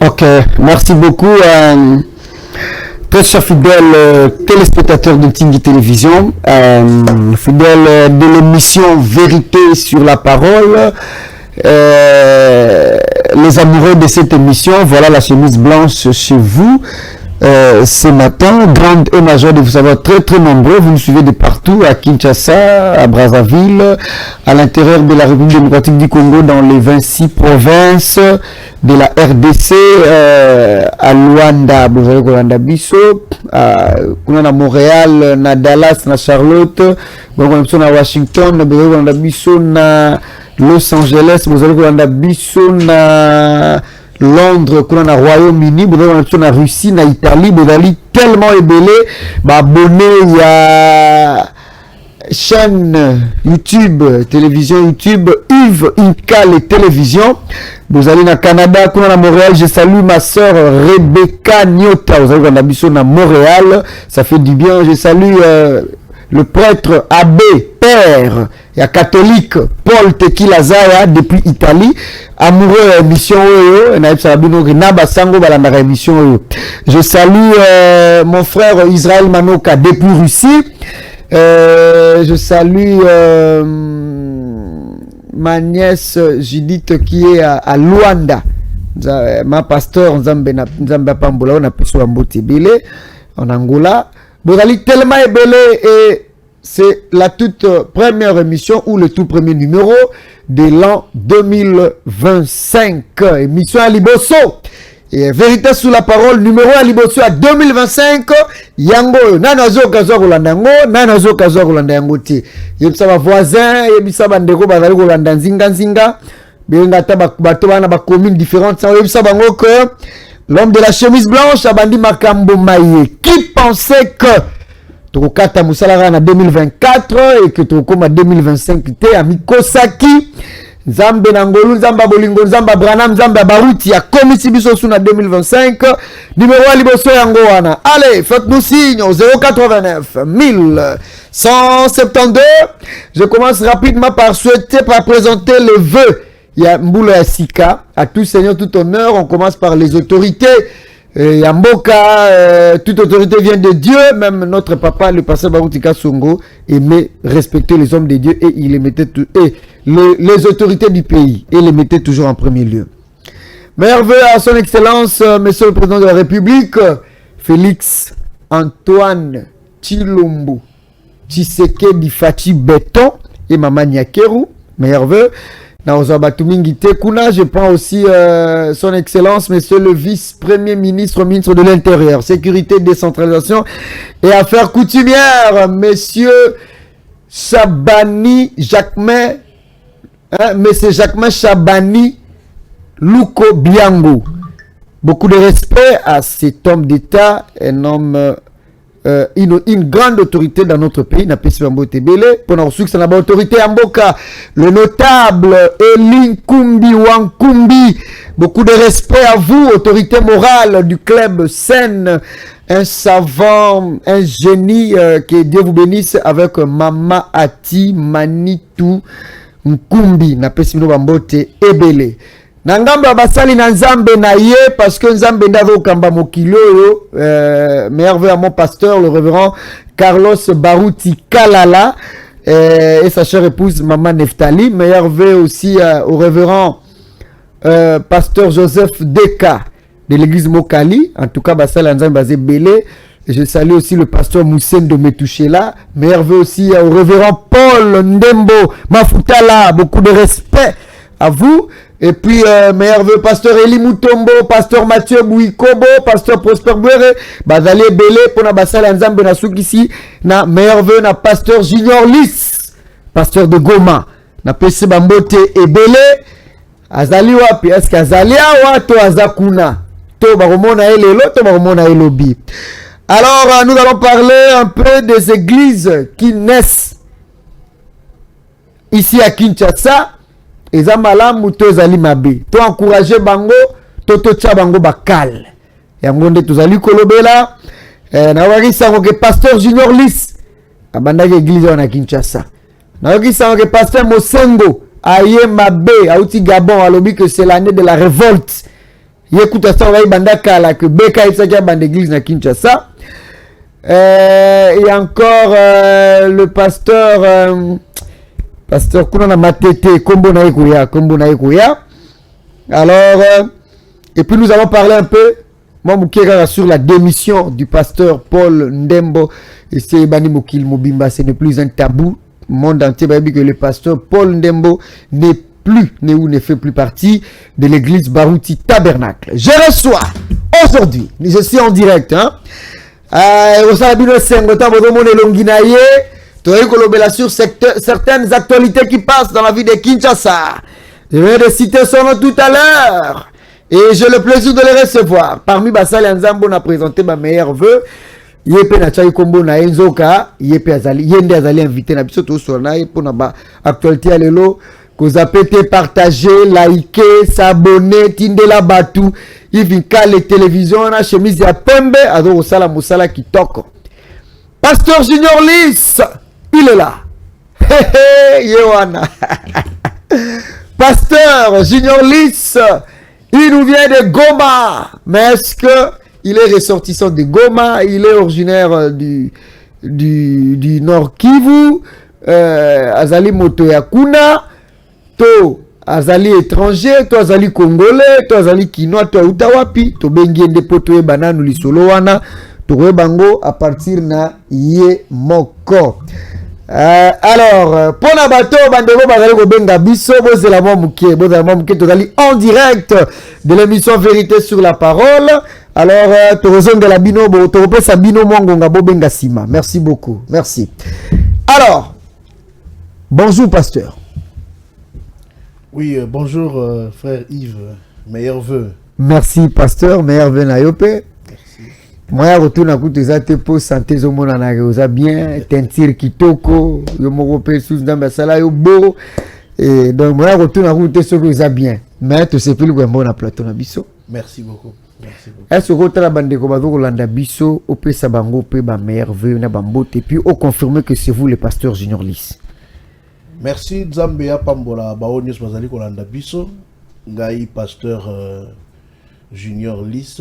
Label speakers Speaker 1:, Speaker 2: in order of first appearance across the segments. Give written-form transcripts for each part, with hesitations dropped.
Speaker 1: Ok, merci beaucoup. Très chers fidèles téléspectateurs de Tingui Télévision, fidèles de l'émission Vérité sur la parole, les amoureux de cette émission, voilà la chemise blanche chez vous. Ce matin, grande et majeure de vous avoir très nombreux, vous nous suivez de partout, à Kinshasa, à Brazzaville, à l'intérieur de la République démocratique du Congo, dans les 26 provinces de la RDC, à Luanda, Luanda Bisso, à Montréal, na Dallas, na Charlotte, na Washington, na Bisso, na Los Angeles, na Bisso, na Londres, qu'on a Royaume-Uni, on a Russie, na Italie, on tellement ébélé, abonné, il y a chaîne YouTube, télévision YouTube, Yves Inca, les télévisions. Vous allez na Canada, qu'on a à Montréal, je salue ma soeur Rebecca Nyota, vous allez à Montréal, ça fait du bien, je salue le prêtre abbé, père, il y a catholique Paul Tequila Zaya depuis Italie, amoureux émission émission. Je salue mon frère Israël Manoka depuis Russie. Je salue ma nièce Judith qui est à Luanda. Ma pasteur Nzambe Pambola, on a pu sur Mbotibile en Angola. Borali tellement ébélé et c'est la toute première émission ou le tout premier numéro de l'an 2025. Émission à Liboso. Et vérité sous la parole, numéro à Liboso à 2025. Yango, nanazo kazo Rolandango, nanazo kazo Rolandango ti. Yebisa voisin, yebisa bandeko bazali Rolanda nzinga. Benga bato bana ba communes différentes. Ça yebisa bango que l'homme de la chemise blanche abandi makambo maye. Qui pensait que Tokata Moussalara en 2024 et que Tokoma 2025 était à Mikosaki, Nzambe Nangolu, Nzamba Bolingo, Nzamba Branham, Nzamba Baruti, à Komisi Bisosu en 2025, numéro à Liboso Yangoana. Allez, faites-nous signe au 089 1172. Je commence rapidement par présenter les vœux. Il y a Mboula Sika, à tout seigneur, tout honneur. On commence par les autorités. Yamboka, toute autorité vient de Dieu, même notre papa, le pasteur Baroutika Songo, aimait respecter les hommes de Dieu et il les mettait les autorités du pays et les mettait toujours en premier lieu. Meilleurs vœux à son excellence, monsieur le président de la République, Félix Antoine Chilombo Tshisekedi Fachi Beton et Mama Nyakeru. Meilleurs vœux. Je prends aussi son excellence, monsieur le vice-premier ministre, ministre de l'Intérieur, sécurité, décentralisation et affaires coutumières, monsieur Chabani Jacquemin, monsieur Jacquemin Chabani Louko Biango. Beaucoup de respect à cet homme d'État, un homme une grande autorité dans notre pays, n'a pas Tebele, pour nous que c'est la autorité Amboka, le notable Elin Kumbi Wankumbi. Beaucoup de respect à vous, autorité morale du club Seine, un savant, un génie, que Dieu vous bénisse avec Mama Ati Manitou Nkumbi, n'a pas Ebele. Nangamba basali na Nzambe na ye parce que Nzambe ndavo kamba mokilo yo meilleur vœu à mon pasteur le révérend Carlos Baruti Kalala et sa chère épouse Maman Neftali. Meilleur vœu aussi au révérend pasteur Joseph Deka de l'église Mokali, en tout cas basali Nzambe bazé belé. Je salue aussi le pasteur Moussen de Metouchela. Meilleur vœu aussi au révérend Paul Ndembo Mafutala, beaucoup de respect à vous. Et puis, meilleur vœu, pasteur Eli Moutombo, pasteur Mathieu Bouikobo, pasteur Prosper Bouere, Bazali Belé, pour na basala Nzambe na soukisi, na meilleur vœu, na pasteur Junior Lys, pasteur de Goma, na PC Bambote et Belé, Azali wapi, est-ce qu'Azali awa, to Azakuna, to baromona elelo, to baromona elobi. Alors, nous allons parler un peu des églises qui naissent ici à Kinshasa. Eza malamu to ezali mabe to encourager bango to tia bango bakal yango nde tozali kolobela na wakisa ngo ke pasteur Junior Lys abandaki église wana Kinshasa na wakisa ngo ke pasteur Mosengo aye mabe auti Gabon alobi que c'est l'année de la révolte écoute ça va banda kala que Beka et ça qui a bande église na Kinshasa. Et encore le pasteur Kuna Matete Kombo na Ekuya. Alors et puis nous allons parler un peu sur la démission du pasteur Paul Ndembo et c'est Bani Mokil Mobimba, ce n'est plus un tabou. Le monde entier va dire que le pasteur Paul Ndembo n'est plus, ne fait plus partie de l'église Barouti Tabernacle. Je reçois aujourd'hui, je suis en direct, sur certaines actualités qui passent dans la vie de Kinshasa. Je vais de citer son nom tout à l'heure. Et j'ai le plaisir de les recevoir. Parmi Basali Nzambo, on a présenté ma meilleure vœu. Yepe na chai kombo na enzoka. Yepe azali. Yende azali invité na biso to sur na pour na ba actualité à lelo. Koza pété, partager, liker, s'abonner, tindela batu. Ivinka les télévisions na chemise ya pembe. Ado osala musala kitoko. Pasteur Junior Lys, il est là. Yewana. Pasteur Junior Lys. Il nous vient de Goma, mais est-ce qu'il est ressortissant de Goma? Il est originaire du Nord Kivu, Azali Moto Yakuna, to Azali étranger, to Azali Congolais, to Azali Kinois, to Utawapi, to Bengiende Poto Bananu Lisolo wana, to Rebango à partir na Ye Moko. Alors, pour la bateau, bandego bazali ko benga biso, bozela momuke, tozali en direct de l'émission Vérité sur la parole. Alors, torozon de la bino, torope sa bino mongonga bo benga sima. Merci beaucoup, merci. Alors, bonjour pasteur.
Speaker 2: Oui, bonjour frère Yves, meilleurs vœux.
Speaker 1: Merci pasteur, meilleurs vœux na yope. Moi retourne à côté za te po santé zo mona na oza bien tentir kitoko yo moko pe sous dans sala yo beau et donc moi retourne à côté ce que ça bien mais tu sais plus le bon na plateau na biso.
Speaker 2: Merci beaucoup. Merci beaucoup.
Speaker 1: Est-ce que tu as bande ko bazo landa biso au pe sa bango pe ba meilleur vœu na bambote et puis au confirmer que c'est vous le pasteur Junior Lys.
Speaker 2: Merci Zambia pambola baonius bazali ko landa biso ngai pasteur Junior Lys.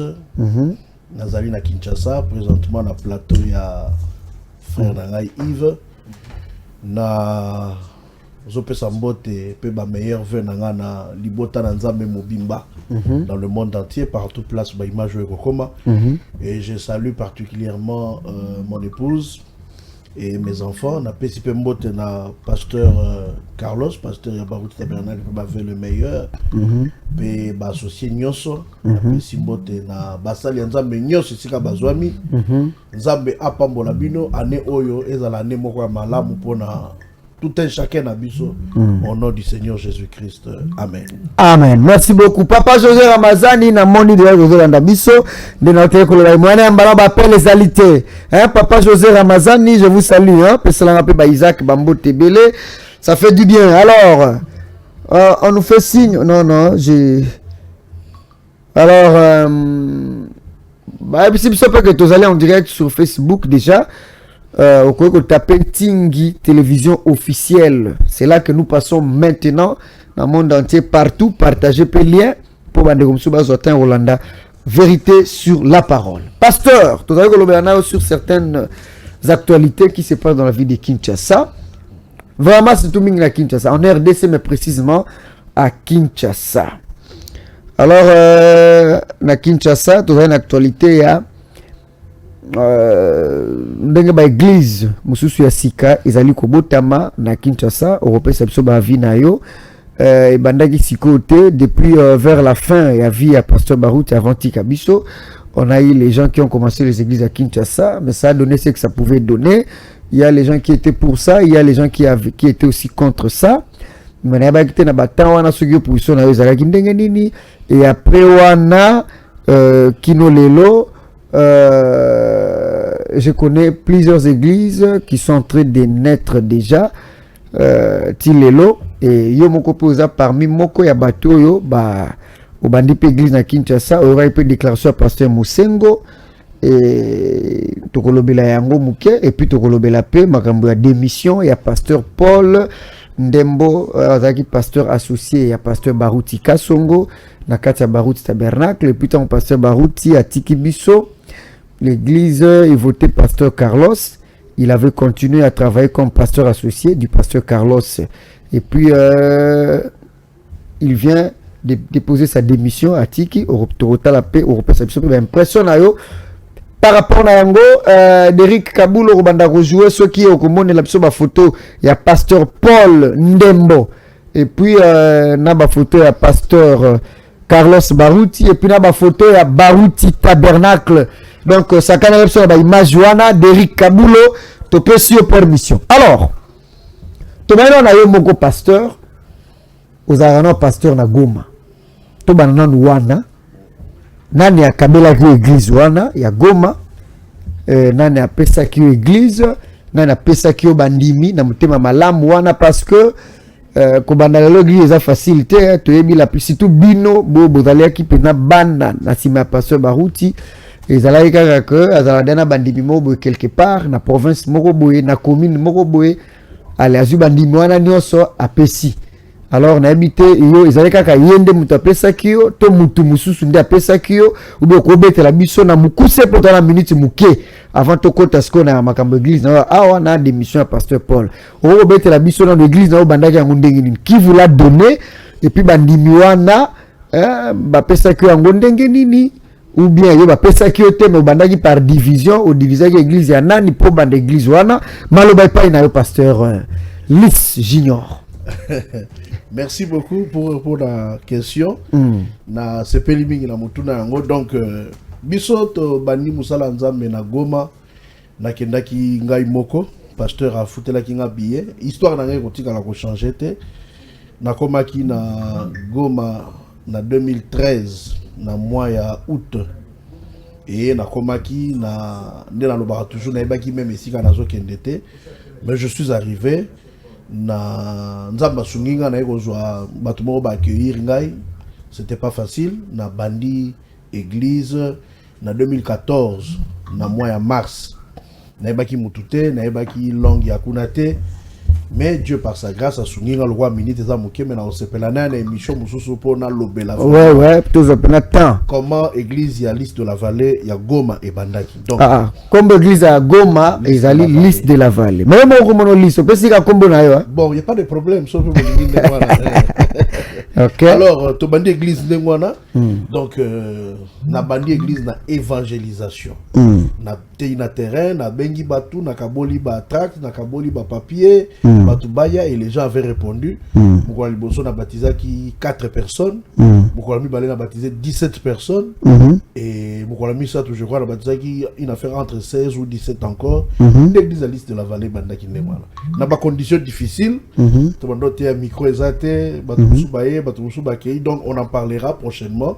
Speaker 2: Nazali na Kinshasa, présentement na plateau ya frère Nangai Yves. Na zope sambote pe ba meilleur vœu nanga na libota na Nzambe Mobimba dans le monde entier, partout place ba image de Kokoma. Et je salue particulièrement mon épouse et mes enfants. Na pesipe mbote na pasteur Carlos, pasteur ya Barouti Tabernacle pe ba vœu le meilleur. Pe ba associé nyonso na pesi mbote na basali Nzambe nyonso sika bazwami. Nzambe apambola bino ane oyo ezala ane moko ya malamu pona tout un chacun n'abiso au nom du Seigneur Jésus-Christ. Amen.
Speaker 1: Amen. Merci beaucoup. Papa José Ramazani, na moni de José Ndabiso, de notre école. Moi, appelle les alités. Hein, Papa José Ramazani, je vous salue. Hein, Isaac Bambo Tebele. Ça fait du bien. Alors, on nous fait signe. Non, j'ai. Alors, c'est sûr que tu allez en direct sur Facebook déjà. Au coup de taper Tingi télévision officielle, c'est là que nous passons maintenant dans le monde entier, partout. Partagez les liens pour Rolanda. Vérité sur la parole. Pasteur, tu as sur certaines actualités qui se passent dans la vie de Kinshasa. Vraiment, c'est tout le monde à Kinshasa. En RDC, mais précisément à Kinshasa. Alors, à Kinshasa, tu as une actualité, il y a ndenge ba église mususu ya sika ezali kobotama na Kinshasa européen biso ba vie na yo et bandaki sikote depuis vers la fin ya vie ya pasteur Barouti avant Tikabiso. On a eu les gens qui ont commencé les églises à Kinshasa, mais ça a donné ce que ça pouvait donner. Il y a les gens qui étaient pour ça, il y a les gens qui étaient aussi contre ça. Mais na ba kité na batang wana sugyo position na yo ezalaki ndenge nini, et après wana kino lelo je connais plusieurs églises qui sont en train de naître déjà. Tilelo et yo moko posa parmi moko ya bato yo ba obandi pe église na Kinshasa aura peu déclaration à pasteur Musengo et tokolobela yango muke et puis tokolobela pe makambo ya démission ya pasteur Paul Ndembo azaki pasteur associé ya pasteur Baruti Kasongo na kati ya Baruti Tabernacle, et puis ton pasteur Baruti a tiki biso l'église et voté pasteur Carlos. Il avait continué à travailler comme pasteur associé du pasteur Carlos, et puis il vient de déposer sa démission à Tiki au total la paix au impression par rapport à Yango, Derrick Kabulo Rubanda rejoué ceux qui ont commandé la photo, il y a pasteur Paul Ndembo, et puis na photo il y a pasteur Carlos Baruti, et puis na photo il y a Baruti Tabernacle. Donc ça quand même sur la image wana Derrick Kabulo to peut sur permission. Alors to maintenant na yo moko pasteur aux arana pasteur na Goma to banana wana nani akabela ki église wana ya Goma, nani apesa ki église, nani apesa ki bandimi na mutema malamu wana, parce que ko bandala l'église a facilité to yebi la surtout bino bo bozali ki pena banda na sima pasteur Baruti ezalaki kaka que azala dana bandimi mo quelque part na province moko boye na commune moko boye ale azu bandimi wana nyonso apesi. Alors na habité yo ezali kaka yende mutu apesaki yo to mutu mususu nde apesaki yo ou bien kobetela biso na mukuse poto na minute muke avant to kota sko na makambo église na awa na démission ya pasteur Paul o kobetela biso na église na bandaki yango ndenge nini qui vous l'a donné, et puis bandimi wana bapesaki yango ndenge nini, ou bien yo bapesaki yo te me bandaki par division au divisaki église ya nani po banda église wana maloba pa na yo pasteur Lis Junior.
Speaker 2: Merci beaucoup pour la question. Na sepeli mingi na mutuna yango, donc biso to bani musala nzambe na Goma na kendaki ngai moko pasteur a futela ki nga billet histoire na ngai kotika la ko changer te na komaki na Goma na 2013 na mois ya août, et na komaki na ndela lobaka toujours na ebaki même esika nazo kendete, mais je suis arrivé na nzamba sunginga na ekozwa bato moko ba accueillir ngai, c'était pas facile na bandi église na 2014 na mois ya mars na ebaki mutute na ebaki longue ya kunate, mais Dieu par sa grâce a sunginga le roi minute za moké mais na osepela na émission mususu pour na lobela
Speaker 1: ouais tout ça pendant temps
Speaker 2: comment église ya liste de la vallée ya Goma et bandaki, donc
Speaker 1: comme église ya Goma ezali liste de la vallée mais moi comme on liste peut sika kombo na yo
Speaker 2: bon il y a pas de problème sauf que
Speaker 1: OK.
Speaker 2: Alors to bandi église ndengwana donc na bandi église na évangélisation na te na terrain na bengi batu na kaboli ba tract na kaboli ba papier batu baya, et les gens avaient répondu. Moukola liboso na baptisé qui 4 personnes, Moukola mi balé na baptisé 17 personnes, et Moukola mi ça je crois na baptisé qui une affaire entre 16 ou 17 encore. L'église à liste de la vallée banda ki ndemwana na ba conditions difficiles, to bando te micro ezate batu musubaye batu musubakei, donc on en parlera prochainement.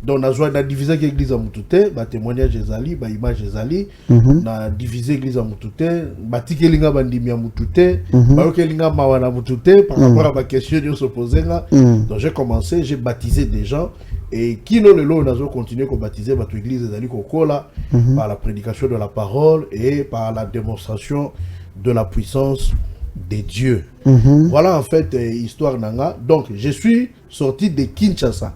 Speaker 2: Donc na joie na diviser l'église à mutute ba témoignage ezali ba image ezali na diviser l'église à mutute ba tikelinga bandimi ya mutute ba okelinga mawana mutute par rapport à ma question de se poser là. Donc j'ai commencé, j'ai baptisé des gens, et qui nous le lot nazo continuer ko baptiser ba église ezali kokola par la prédication de la parole et par la démonstration de la puissance de Dieu. Voilà en fait histoire nanga. Donc je suis sorti de Kinshasa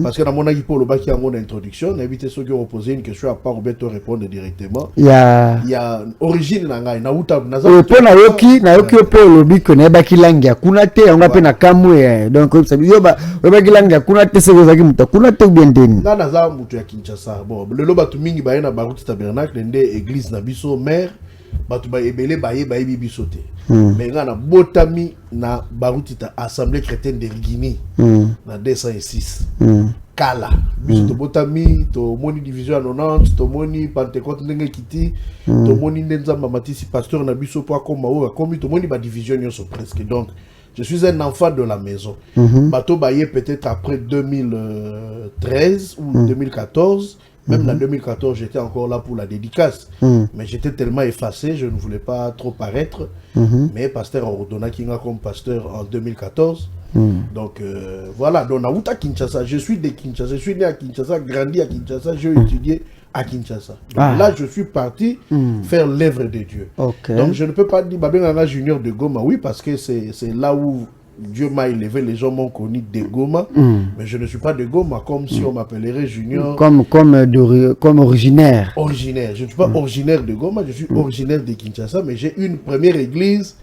Speaker 2: parce que dans mon avis pour le bac il y a mon introduction, éviter ceux qui ont posé une question à part ou bien te répondre directement. Il y a origine nanga na uta na za
Speaker 1: pour na yoki pe lobi ko na baki langi kuna te on pe na kamwe, donc ça veut dire ba baki langi kuna te se kozaki muta kuna te bien deni
Speaker 2: na za mutu ya Kinshasa. Bon le loba tu mingi ba na Baruti Tabernacle nde église na biso mère batu ba ebele ba ye ba bibi sote mais ngana botami na Baruti ta assemblée chrétienne de Guinée na 206 kala biso to botami to moni division à 90 to moni Pentecôte ndenge kiti to moni nzamba matisi pasteur na biso po akoma o akomi to moni ba division nyonso presque. Donc je suis un enfant de la maison. Bato ba ye peut-être après 2013 ou 2014. Même en 2014, j'étais encore là pour la dédicace. Mais j'étais tellement effacé, je ne voulais pas trop paraître. Mais pasteur ordonna Kinga comme pasteur en 2014. Donc voilà, donc à Kinshasa, je suis de Kinshasa, je suis né à Kinshasa, grandi à Kinshasa, j'ai étudié à Kinshasa. Donc là, je suis parti faire l'œuvre de Dieu. Donc je ne peux pas dire Babenganga Junior de Goma, oui, parce que c'est là où Dieu m'a élevé, les gens m'ont connu de Goma, mais je ne suis pas de Goma, comme si on m'appellerait Junior.
Speaker 1: Comme originaire.
Speaker 2: Originaire. Je ne suis pas originaire de Goma, je suis originaire de Kinshasa, mais j'ai une première église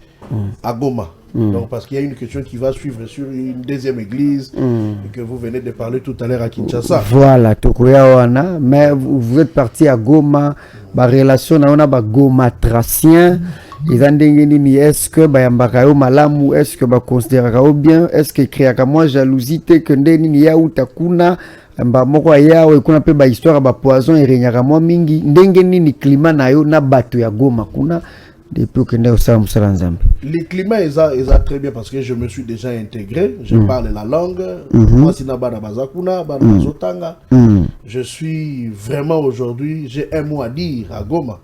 Speaker 2: à Goma. Donc, parce qu'il y a une question qui va suivre sur une deuxième église que vous venez de parler tout à l'heure à Kinshasa.
Speaker 1: Voilà, Tokoyawana, mais vous êtes parti à Goma, la relation on a Goma tracien. Est-ce que bayambaka malamu, est-ce que considérera bien, est-ce que créera moi jalousie que ndeni ya utakuna moko yao kuna pe ba histoire ba poison erenyaka moi mingi ndenge nini climat na yo na bato ya Goma kuna depuis que ndeo sa musala nzambe.
Speaker 2: Le climat est très bien parce que je me suis déjà intégré, je parle la langue, moi sina bana bazakuna, bana bazotanga. Je suis vraiment aujourd'hui, j'ai un mot à dire à Goma.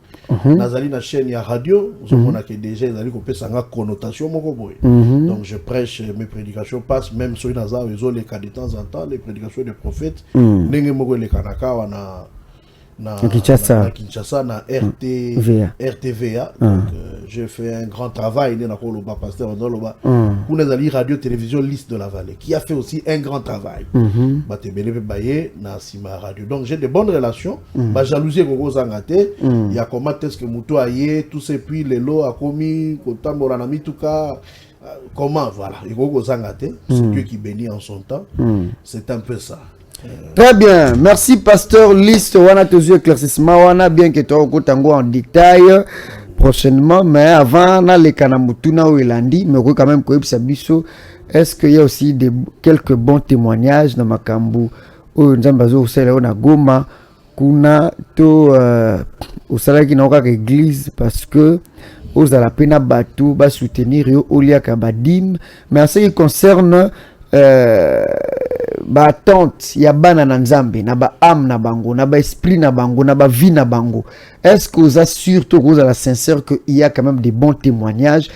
Speaker 2: Nazali na chaîne ya radio, je connais que déjà nazali ko pesa nga connotation moko boy. Donc je prêche, mes prédications passent même sur Nazar les cas de temps en temps, les prédications des prophètes. Ndenge moko le kanaka wana na Kinshasa na RTVA. Donc j'ai fait un grand travail na koloba pasteur Ndoloba. Pour nazali radio télévision Liste de la Vallée qui a fait aussi un grand travail. Batebele baye na sima radio. Donc j'ai de bonnes relations. Ba jalousie koko zangate, il y a comment est-ce que muto aye tout ce puis les lots a commis kotambola na mituka. Comment voilà, il koko zangate, c'est Dieu qui bénit en son temps. C'est un peu ça.
Speaker 1: Très bien, merci pasteur Liste wana tozu éclaircissement wana bien que toi au tango en détail prochainement, mais avant na le kanamutuna ou elandi mais quand même ko biso, est-ce qu'il y a aussi quelques bons témoignages dans makambu o nzambazo usela na Goma kuna to usala ki na ka église parce que aux ala pena batu ba soutenir yo olia ka badim, mais en ce qui concerne ba attente ya bana na nzambe na ba âme na bango na ba esprit na bango na ba vie na bango, est-ce que vous assure to vous à la sincère que il y a quand même des bons témoignages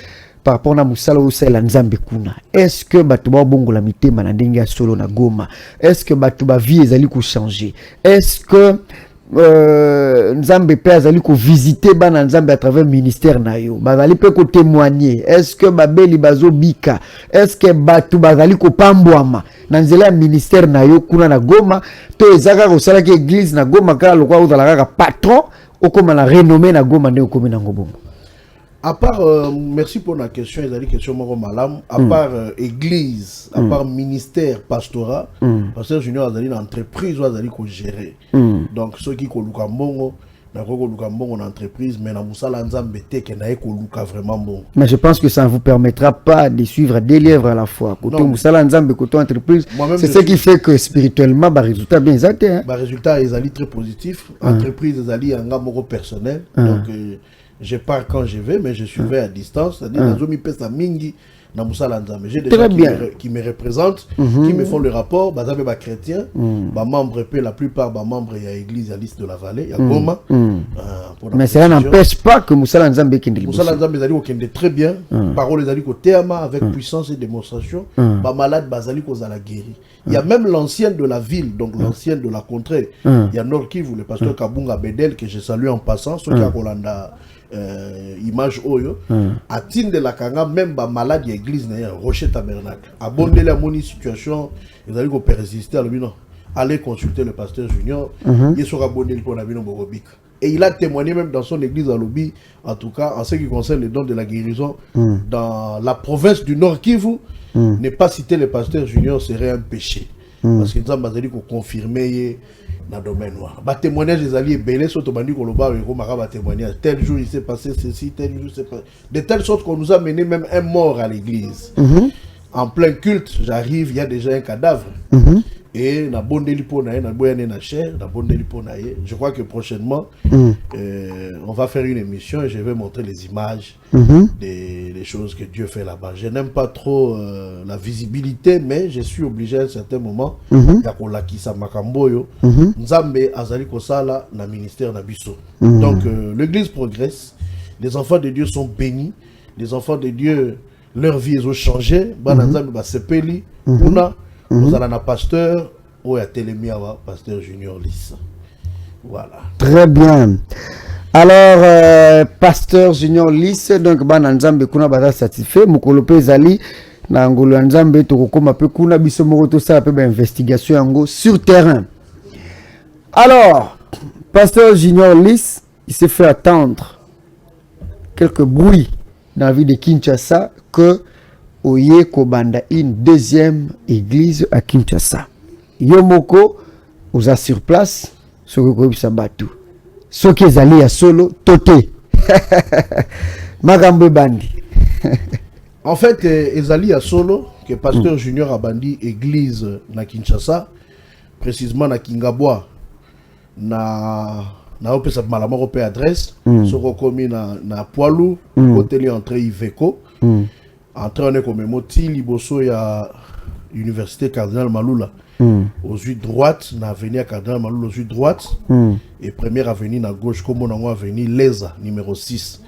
Speaker 1: par rapport na musala usala nzambe kuna? Est-ce que batu ba bongo la mitema na ndenge ya solo na Goma? Est-ce que batu ba vie ezali ko changer? Est-ce que nzambe pe azali ko visiter bana nzambe à travers ministère na yo bazali pe ko témoigner? Est-ce que babeli bazo bika? Est-ce que batu bazali ko pambwama na nzela ministère na yo kuna na Goma to ezaka ko sala ke église na Goma kala lokwa uzala ka patron okoma na renommée na Goma nde okomi na ngobongo?
Speaker 2: À part, merci pour la question, il a dit question moro malam. À part église, à part ministère, pastorat, pasteur Junior a dit l'entreprise ou a dit qu'on gérer. Donc ceux qui koluka mbongo, na koluka mbongo en entreprise, mais na musala nzambe te ke na koluka vraiment bon.
Speaker 1: Mais je pense que ça ne vous permettra pas de suivre des livres à la fois. Côté musala nzambe, côté entreprise, c'est ce qui fait que spirituellement, bah résultat bien exact.
Speaker 2: Bah résultat, ils allaient très positif. Entreprise, ils allaient en moro personnel. Donc je pars quand je vais, mais je suivais à distance. C'est-à-dire, j'ai des gens qui me représentent, qui me font le rapport. Bah, chrétiens, bah, membres, la plupart, bah, membres, il y a l'église à Liste de la Vallée, il y a Goma.
Speaker 1: Mais cela n'empêche pas que Moussala Nzambe kende.
Speaker 2: Moussala Nzambe zali kende très bien. Parole zali ko théama avec puissance et démonstration. Bah, malade, bah, zali ko zala guéri. Il y a même l'ancienne de la ville, donc l'ancienne de la contrée. Il y a Nord Kivu, le pasteur Kabunga Bedel, que je salue en passant, ceux qui a Kolanda. Image oyo atine de la kanga même ba malade église na Rocher Tabernacle abondé la moni situation ils allaient ko persister à l'obino aller consulter le pasteur Junior il sera abonné pour la bino bobik et il a témoigné même dans son église à Lobi en tout cas en ce qui concerne les dons de la guérison dans la province du Nord Kivu ne pas citer le pasteur Junior serait un péché parce que nous avons dit qu'on confirmait dans le domaine noir. Bah témoignage des alliés belés sont au bandi koloba et ko témoignage tel jour il s'est passé ceci tel jour c'est passé de telle sorte qu'on nous a mené même un mort à l'église. En plein culte, j'arrive, il y a déjà un cadavre. Et na bondeli po na na boyane na chair, na bondeli po na ye. Je crois que prochainement on va faire une émission et je vais montrer les images des choses que Dieu fait là-bas. Je n'aime pas trop la visibilité, mais je suis obligé à un certain moment ya kolakisa makambo yo. Nzambe azali kosala na ministère na biso. Donc l'église progresse, les enfants de Dieu sont bénis, les enfants de Dieu leur vie ont changé bananzambe ba sepeli kuna nous allons na pasteur ou ya telemia pasteur Junior Lys. Voilà.
Speaker 1: Très bien. Alors pasteur Junior Lys donc bananzambe kuna ba satisfait mukolo pe zali na ngolo nzambe to kokoma pe kuna biso moko to ça pe ba investigation yango sur terrain. Alors pasteur Junior Lys il s'est fait attendre quelques bruits dans la ville de Kinshasa que Oye Kobanda une deuxième église à Kinshasa. Yomoko oza sur place ce que sabatu. Ce qui est allé à solo toté. Magambe bandi.
Speaker 2: En fait, ezali à solo que pasteur Junior a bandi église na Kinshasa, précisément na Kingabwa na opesa malama ko pe adresse soko komi na Poilu côté entrée Iveco entrée on est comme moti liboso ya université Cardinal Malula aux yeux droite na avenue Cardinal Malula aux yeux droite et première avenue na gauche comme on avenue Leza numéro 6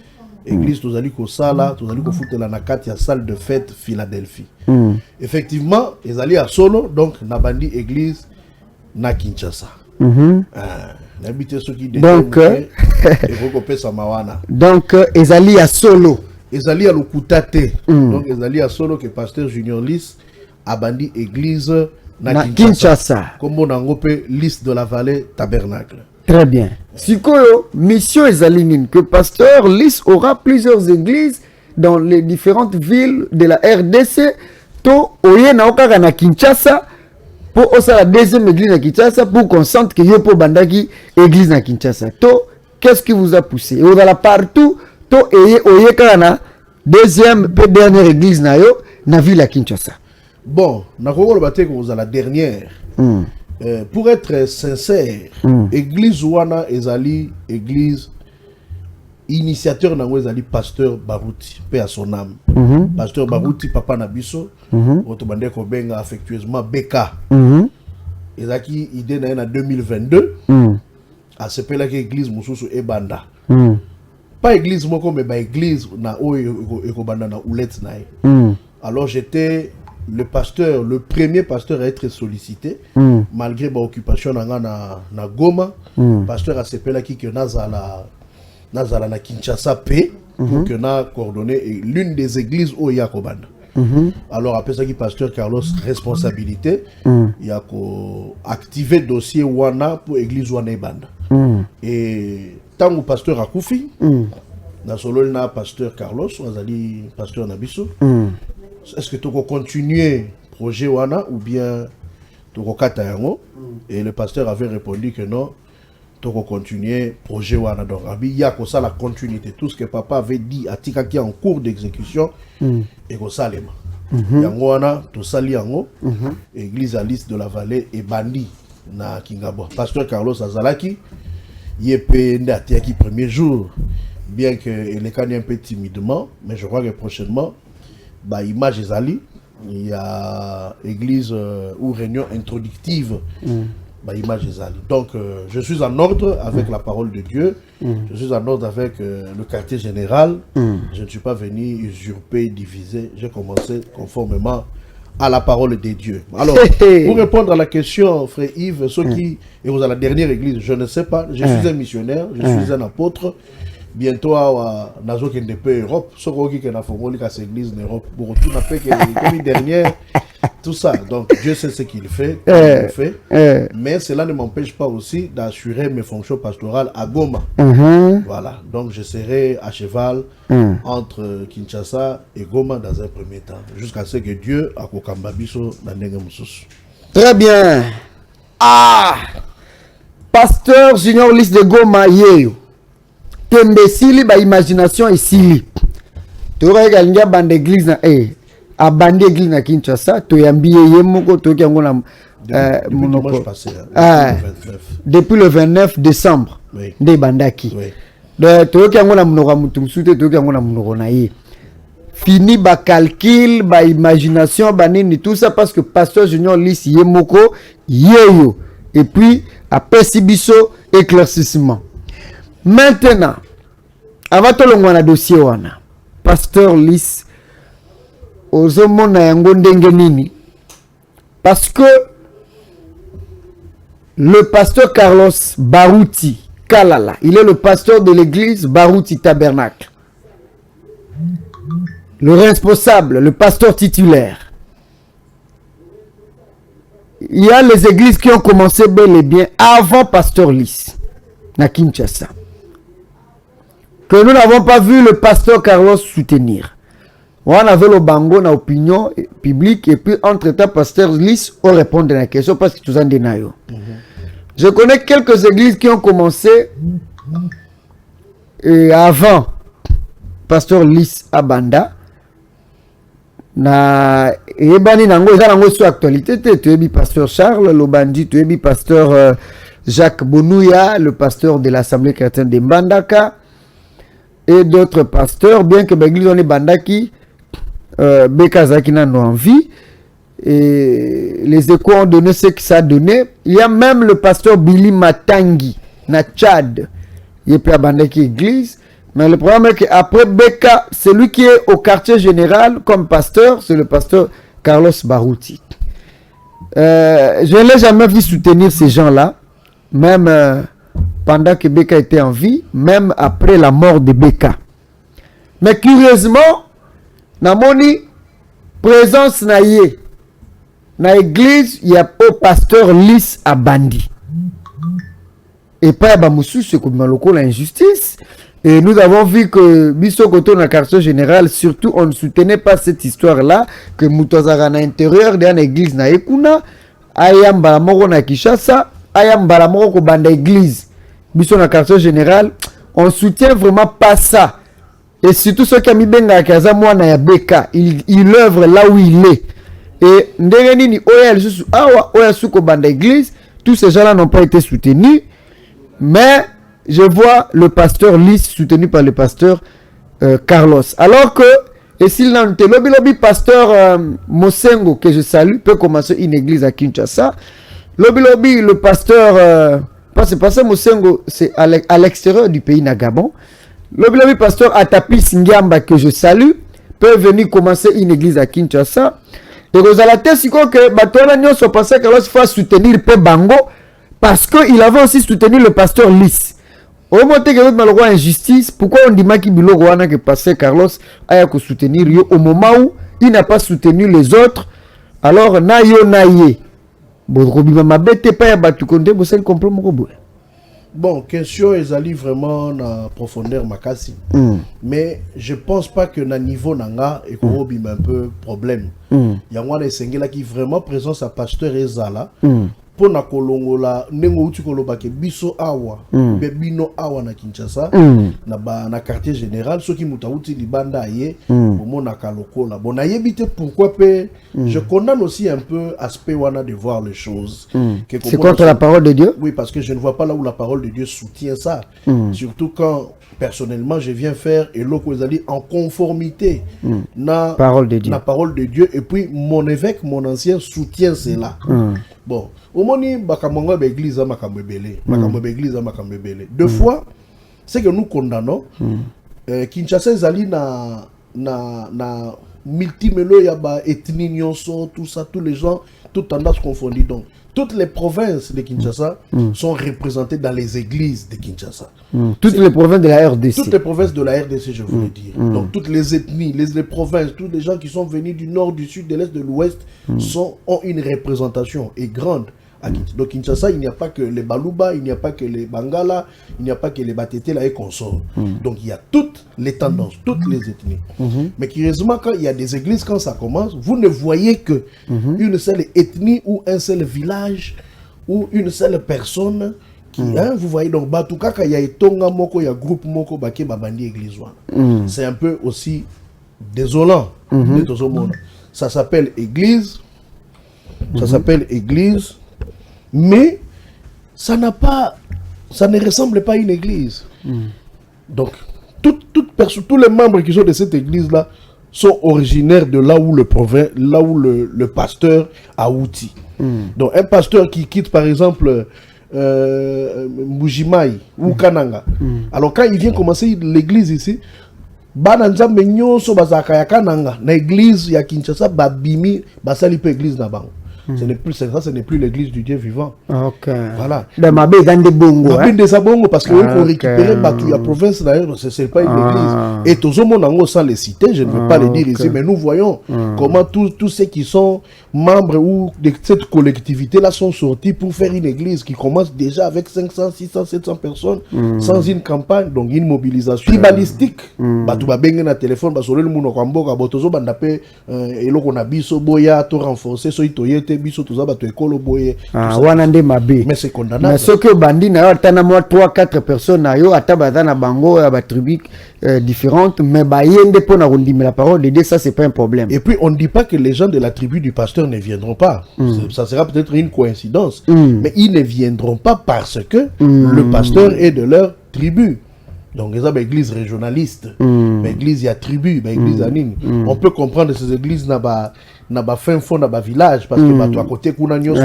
Speaker 2: église tozali ko sala tozali ko futela na kati ya salle de fête Philadelphie. Effectivement ezali à solo donc na bandi église na Kinshasa.
Speaker 1: Donc ezali à solo
Speaker 2: ezali à Lukutate donc ezali à solo que pasteur Junior Lys a bandi église na Kinshasa comme on ngope Lys de la Vallée Tabernacle.
Speaker 1: Très bien. Sikoyo mission ezali que pasteur Lys aura plusieurs églises dans les différentes villes de la RDC to oye na okaka na Kinshasa pour la deuxième église à Kinshasa pour qu'on sente que yo po bandaki église à Kinshasa. To qu'est-ce qui vous a poussé? Au dans la partout to oye kana deuxième et dernière église na yo na ville à Kinshasa.
Speaker 2: Bon, na koko baté que vous à la dernière. Pour être sincère, église wana ezali église initiateur nango ezali pasteur Barouti paix à son âme. Pasteur Barouti papa nabiso otobande ko benga affectueusement Beka. Ezaki idée na 2022 a sepela que église mususu ebanda. Pas église moko mais ba église na oyo ekobanda na oulette na. Alors j'étais le premier pasteur à être sollicité malgré ma occupation na Goma. Pasteur a sepela qui que nazala na Kinshasa P pour que na coordonné l'une des églises au Yakobanda. Alors après ça qui pasteur Carlos responsabilité il y a ko activer dossier wana pour église wana banda. Et tant que pasteur Akoufi na solo na pasteur Carlos azali pasteur Nabiso. Est-ce que tu vas continuer projet wana ou bien tu vas kata yango? Et le pasteur avait répondu que non, tu vas continuer projet wana. Donc il y a comme ça la continuité, tout ce que papa avait dit à Tika qui est en cours d'exécution et comme ça yango wana to sali yango église à Lys de la Vallée et bandi na Kingabwa. Pasteur Carlos Azalaki yepé ndatiaki premier jour bien que il est un peu timidement mais je crois que prochainement bah image ezali il y a église ou réunion introductive bah image ezali donc je suis en ordre avec la parole de Dieu je suis en ordre avec le quartier général je ne suis pas venu usurper diviser j'ai commencé conformément à la parole de Dieu. Alors pour répondre à la question frère Yves ceux qui et vous à la dernière église je ne sais pas je suis un missionnaire je suis un apôtre. Bientôt nazo kende pe Europe soko ki na fongoli ka église en Europe pour tout na fait que comme dernière tout ça donc Dieu sait ce qu'il fait mais cela ne m'empêche pas aussi d'assurer mes fonctions pastorales à Goma. Voilà donc je serai à cheval entre Kinshasa et Goma dans un premier temps jusqu'à ce que Dieu akokamba biso na ndenge mususu.
Speaker 1: Très bien. Pasteur Junior Lys de Goma yeyo tembesili ba imagination isili toka linga bande église na a bande église na Kinshasa to yambiye yemoko to yango na depuis le 29 décembre nde bandaki de to yango na mnoka mutumsute to yango na mnoko na ye fini ba calcul ba imagination ba nini tout ça parce que pasteur Junior Lys yemoko yeyo et puis après sibiso éclaircissement. Maintenant, avant tout le monde dossier wana, pasteur Lys ozomona yango ndenge nini, parce que le pasteur Carlos Baruti Kalala, il est le pasteur de l'église Baruti Tabernacle, le responsable, le pasteur titulaire. Il y a les églises qui ont commencé bel et bien avant pasteur Lys na Kinshasa, que nous n'avons pas vu le pasteur Carlos soutenir. On avait le bango na opinion publique, et puis entre-temps pasteur Lys on répond à la question parce que tout ça denayo. Je connais quelques églises qui ont commencé avant pasteur Lys Abanda. Na ebani nango eza nango sur actualité te, tu es pasteur Charles Lobandi, tu es pasteur Jacques Bonouya, le pasteur de l'Assemblée chrétienne de Mbandaka, et d'autres pasteurs, bien que l'église on est Bandaki, Bekazaki n'a pas envie, et les échos ont donné ce que ça a donné. Il y a même le pasteur Billy Matangi, na Tchad, il est à Bandaki église. Mais le problème est qu'après Beka, celui qui est au quartier général comme pasteur, c'est le pasteur Carlos Baruti. Je ne l'ai jamais vu soutenir ces gens-là, même pendant que Beka était en vie, même après la mort de Beka. Mais curieusement, dans mon présence na église, il y a au pasteur Lys Abandi. Et pas Bamoussou, c'est comme l'injustice. Et nous avons vu que Bisso Koto na quartier général, surtout on ne soutenait pas cette histoire-là, que Moutazara na intérieur de l'église na Ekuna, Ayam Balamoro na Kishasa, Ayam Balamoro ko banda église. Bisso na quartier général, on soutient vraiment pas ça. Et surtout ceux qui ont mis Benga Kaza Mwana ya Beka, il œuvre là où il est. Et ndenge ni Oya Susu Awa Oya Suko banda église, tous ces gens-là n'ont pas été soutenus, mais je vois le pasteur Lys soutenu par le pasteur Carlos. Alors que, et s'il n'a pas lobby pasteur Mosengo, que je salue, peut commencer une église à Kinshasa. Lobby, le pasteur, parce que pasteur Mosengo, c'est à l'extérieur du pays, na Gabon. Lobby, pasteur Atapi Singiamba, que je salue, peut venir commencer une église à Kinshasa. Et Rosalate, c'est que Batola Nyon, son pasteur Carlos, faut soutenir Pe Bango, parce qu'il avait aussi soutenu le pasteur Lys. Au moment où il y a injustice, pourquoi on dit que pasteur Carlos a soutenir au moment où il n'a pas soutenu les autres? Alors, naye.
Speaker 2: Bon, question est allée vraiment en profondeur makasi. Mais je pense pas que na niveau nanga et un peu problème. Il y a un sengela qui vraiment présence à pasteur Ezala. Pour na kolongola nengo uti koloba ke biso awa bebino awa na Kinshasa na quartier général ceux qui mutauti libanda ye omona kalokola bon ayebite pourquoi pe je condamne aussi un peu aspect wana de voir les choses.
Speaker 1: C'est contre la parole de Dieu?
Speaker 2: Oui, parce que je ne vois pas là où la parole de Dieu soutient ça. Surtout quand personnellement je viens faire et l'autre en conformité na
Speaker 1: parole de Dieu.
Speaker 2: La parole de Dieu, et puis mon évêque, mon ancien soutient cela. Bon, au moni bakamonga l'église à makambebele, église à makambebele. Deux fois, c'est que nous condamnons Kinshasa zali na multimelo yaba ethnie nyonso, tout ça, tous les gens, toutes tendances confondues. Donc toutes les provinces de Kinshasa sont représentées dans les églises de Kinshasa.
Speaker 1: Toutes les provinces de la RDC.
Speaker 2: Toutes les provinces de la RDC, je voulais dire. Donc toutes les ethnies, les provinces, tous les gens qui sont venus du nord, du sud, de l'est, de l'ouest, ont une représentation et grande. Donc Kinshasa, il n'y a pas que les Baluba, il n'y a pas que les Bangala, il n'y a pas que les Batete là et consorts. Donc il y a toutes les tendances, toutes les ethnies. Mais curieusement, quand il y a des églises, quand ça commence, vous ne voyez que une seule ethnie ou un seul village ou une seule personne. Vous voyez donc Batouka, il y a Tonga Moko, il y a groupe Moko, Baké Babandi Église. C'est un peu aussi désolant. Ça s'appelle église. Ça s'appelle église. Mais ça ne ressemble pas à une église. Donc, tous les membres qui sont de cette église-là sont originaires de là où le pasteur a outil. Donc, un pasteur qui quitte, par exemple, Mbujimaï ou Kananga, alors quand il vient commencer l'église ici, bana nzambe nyonso bazaka ya kananga na église ya Kinshasa babimi basali pe église na bango. Ce n'est plus ça, ce n'est plus l'église du Dieu vivant.
Speaker 1: OK.
Speaker 2: Voilà.
Speaker 1: De mabé dans des bongo.
Speaker 2: Mabé des sabongo parce que il faut récupérer Batu la province d'ailleurs, c'est pas une église. Et tous au monde sans les citer, je ne veux pas les dire ici, mais nous voyons comment tous ceux qui sont membres ou de cette collectivité là sont sortis pour faire une église qui commence déjà avec 500, 600, 700 personnes sans une campagne, donc une mobilisation tribalistique. Batu ba benga na téléphone ba solo le muno kwamboka botozo banda pe eloko na biso boya to renforcer so itoyete biso toza bato ekolo boye.
Speaker 1: Wana nde mabe.
Speaker 2: Mais c'est condamnable.
Speaker 1: Mais ce que bandi na yo atana moi 3-4 personnes na yo atabata na bango ya ba tribus différentes mais ba yende po na rondimela parole de Dieu, ça c'est pas un problème.
Speaker 2: Et puis on ne dit pas que les gens de la tribu du pasteur ne viendront pas. Ça sera peut-être une coïncidence, mais ils ne viendront pas parce que le pasteur est de leur tribu. Donc ils ont une église régionaliste, une église y a tribu, une église anine. On peut comprendre ces églises na ba fin fond na ba village parce que bato à côté kuna nyo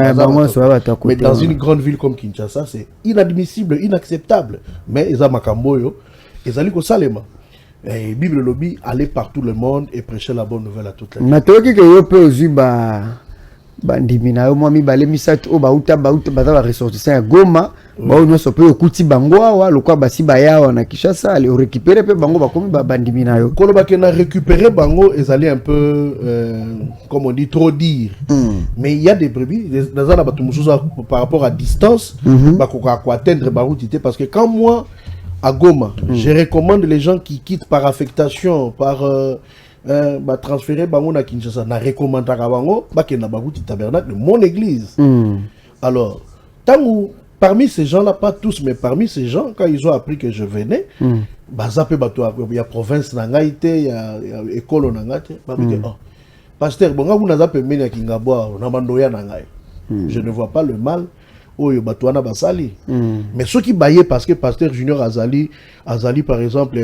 Speaker 2: mais dans une grande ville comme Kinshasa c'est inadmissible, inacceptable. Mais ils ont makamboyo, ils allaient ko salema. Et Bible lobby aller partout le monde et prêcher la bonne nouvelle à toute la.
Speaker 1: Mais toi qui que yo peut aussi bandimina yo moi mi balé misat o bauta baza ba ressortissant ya Goma ba no so pe okuti bango wa lokwa basi ba ya na Kinshasa aller récupérer pe bango ba komi ba bandimina yo
Speaker 2: kolo ba kena récupérer bango et aller un peu comme on dit trop dire. Mais il y a des brebis dans la batu mususa par rapport à distance ba ko atteindre ba route parce que quand moi à Goma je recommande les gens qui quittent par affectation par transférer bango na Kinshasa na recommandera bango ba kena ba route tabernacle mon église. Alors parmi ces gens là, pas tous mais parmi ces gens quand ils ont appris que je venais bazape bato ya province na ngaite ya école na ngate ba me oh pasteur bonga vous naza pembeni ya Kingabwa na bandoya na ngai. Je ne vois pas le mal oyo bato wana basali. Mais ceux qui baillent parce que pasteur Junior Azali par exemple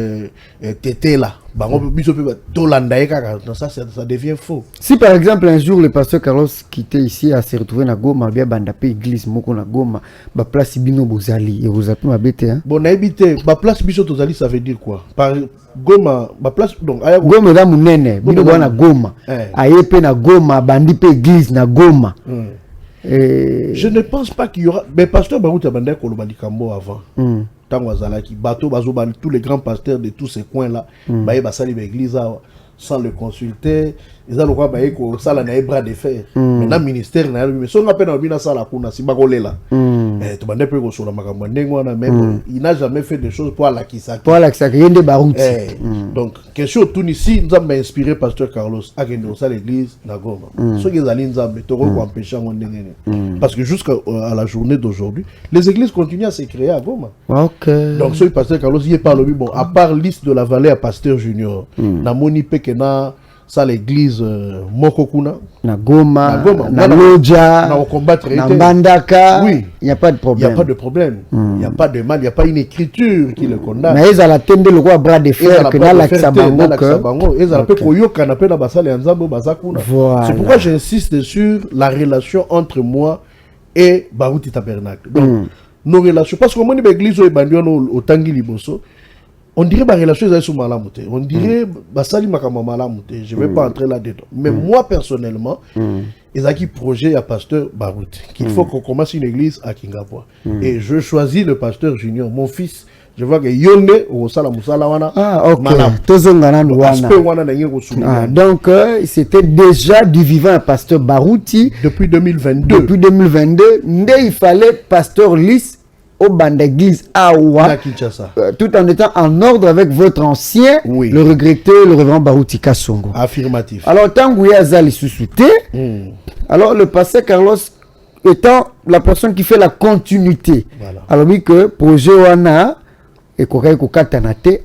Speaker 2: tété là bango biso pe tolanda kaka ça devient faux.
Speaker 1: Si par exemple un jour le pasteur Carlos quittait ici à se retrouver na Goma bien bandapé église moko na Goma ba place bino bozali et vous appelez ma bête hein.
Speaker 2: Bon na habité ba place biso tozali ça veut dire quoi par Goma ba place donc aya
Speaker 1: Goma da munene bino bana Goma ayepe na Goma bandi pe église na Goma.
Speaker 2: Je ne pense pas qu'il y aura mais pasteur Baruta Bandé Kolobali Kambo avant. Tango Azalaki bateau bazoban tous les grands pasteurs de tous ces coins là baye basali l'église sans le consulter ils ont le droit baye ko sala na bras de fer. Maintenant ministère na mais son appel na bina sala kuna si bakolela. To bandé pe ko sola makambo ndengo na même il n'a jamais fait des choses pour la kisaki.
Speaker 1: Pour la kisaki yende Baruti.
Speaker 2: Donc question tout ici nous avons inspiré pasteur Carlos à gagner ça l'église na Goma. Ceux qui allent nzambe to ko empêcher ngondengene. Parce que jusqu'à la journée d'aujourd'hui, les églises continuent à se créer à Goma.
Speaker 1: OK.
Speaker 2: Donc ce pasteur Carlos il parle bon à part liste de la vallée à pasteur Junior. Na moni pekena ça l'église Mokokuna
Speaker 1: na Goma na Loja
Speaker 2: na combattre
Speaker 1: na Mbandaka.
Speaker 2: Oui,
Speaker 1: il y a pas de problème.
Speaker 2: Il y a pas de problème. Il y a pas de mal, il y a pas une écriture qui le condamne.
Speaker 1: Mais ils allaient tendre le roi bras de fer que dans la Kisabango
Speaker 2: ils allaient koyoka na pe na basale ya nzambo bazakuna. C'est pourquoi j'insiste sur la relation entre moi et Baruti Tabernacle. Donc nos relations parce que moi ni l'église au bandiano au tangi liboso on dirait ma relation est sur Malamute. On dirait basali makama Malamute. Je vais pas entrer là-dedans. Mais moi personnellement, ils ont qui projet à pasteur Baruti qu'il faut qu'on commence une église à Kingabwa. Et je choisis le pasteur Junior, mon fils. Je vois que Yonde au Sala Musala wana.
Speaker 1: Donc c'était déjà du vivant pasteur Baruti
Speaker 2: depuis 2022.
Speaker 1: Depuis 2022, il fallait pasteur Lys au banc d'église Awa, tout en étant en ordre avec votre ancien, le regretté, le révérend Baruti Kasongo.
Speaker 2: Affirmatif.
Speaker 1: Alors, tant que vous avez sous-souté, alors le pasteur Carlos étant la personne qui fait la continuité. Voilà. Alors, oui, que projet Wana et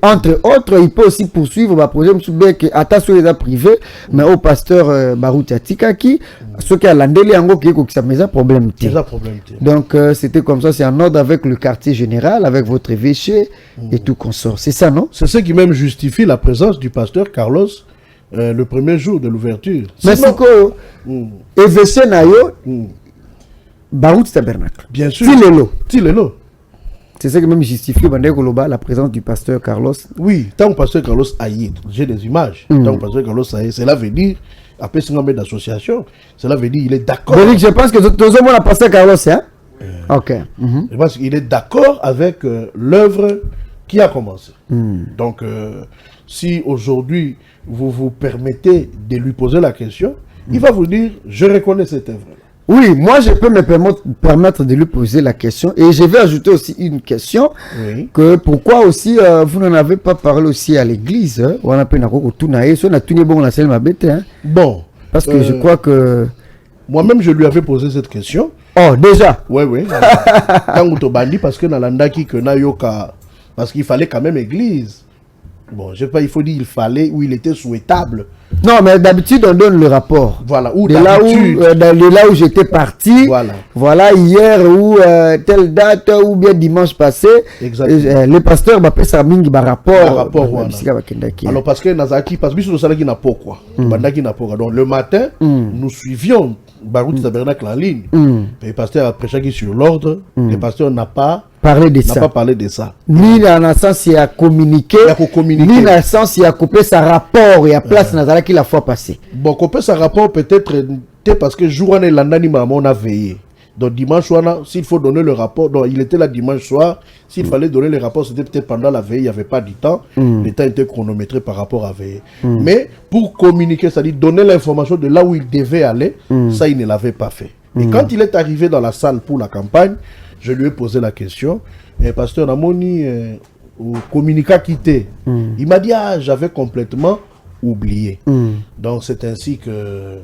Speaker 1: entre autres, il peut aussi poursuivre le projet attention les privés, mais au pasteur Baruti Atikaki, ceux qui ont landé en qui ont problème. Donc c'était comme ça, c'est en ordre avec le quartier général, avec votre évêché et tout consort. C'est ça, non?
Speaker 2: C'est ce qui même justifie la présence du pasteur Carlos le premier jour de l'ouverture.
Speaker 1: Mais c'est que évêché Nayo, Baruti Tabernacle.
Speaker 2: Bien sûr.
Speaker 1: Tilelo. C'est ça qui même justifie la présence du pasteur Carlos.
Speaker 2: Oui, tant que pasteur Carlos Aïe, j'ai des images. Tant que pasteur Carlos Aïe, cela veut dire, après 5 ans d'association, cela veut dire qu'il est d'accord.
Speaker 1: Je pense que tout le monde a pasteur Carlos, hein? Ok.
Speaker 2: Je pense qu'il est d'accord avec l'œuvre qui a commencé. Donc, si aujourd'hui vous vous permettez de lui poser la question, il va vous dire, je reconnais cette œuvre.
Speaker 1: Oui, moi je peux me permettre de lui poser la question. Et je vais ajouter aussi une question. Oui. Que pourquoi aussi vous n'en avez pas parlé aussi à l'église, hein? Bon. Parce que je crois que...
Speaker 2: Moi-même je lui avais posé cette question.
Speaker 1: Oh, déjà?
Speaker 2: Oui, oui. Parce que parce qu'il fallait quand même église. Bon, je sais pas, il faut dire il fallait ou il était souhaitable.
Speaker 1: Non, mais d'habitude, on donne le rapport.
Speaker 2: Voilà,
Speaker 1: de là où j'étais parti. Voilà, hier ou telle date ou bien dimanche passé. Le pasteur m'a fait ça mingi rapport.
Speaker 2: Alors, parce que Nazaki, parce que nous savons qu'il n'a pas quoi. Donc, le matin, nous suivions Baroud Tabernacle en ligne. Le pasteur a prêché sur l'ordre. Le pasteur n'a pas
Speaker 1: parlé de ça. Ni dans le sens il a communiqué, ni dans le sens il a coupé sa rapport et a place Nazala qui la fois passée.
Speaker 2: Bon, couper sa rapport peut-être parce que jour on est on a veillé. Donc dimanche soir, s'il faut donner le rapport, donc il était là dimanche soir. S'il fallait donner le rapport, c'était peut-être pendant la veille, il n'y avait pas du temps. Le temps était chronométré par rapport à veiller. Mais pour communiquer, c'est-à-dire donner l'information de là où il devait aller, ça il ne l'avait pas fait. Et quand il est arrivé dans la salle pour la campagne, je lui ai posé la question. Pasteur Namoni, au communiqué quitté, il m'a dit, j'avais complètement oublié. Donc c'est ainsi que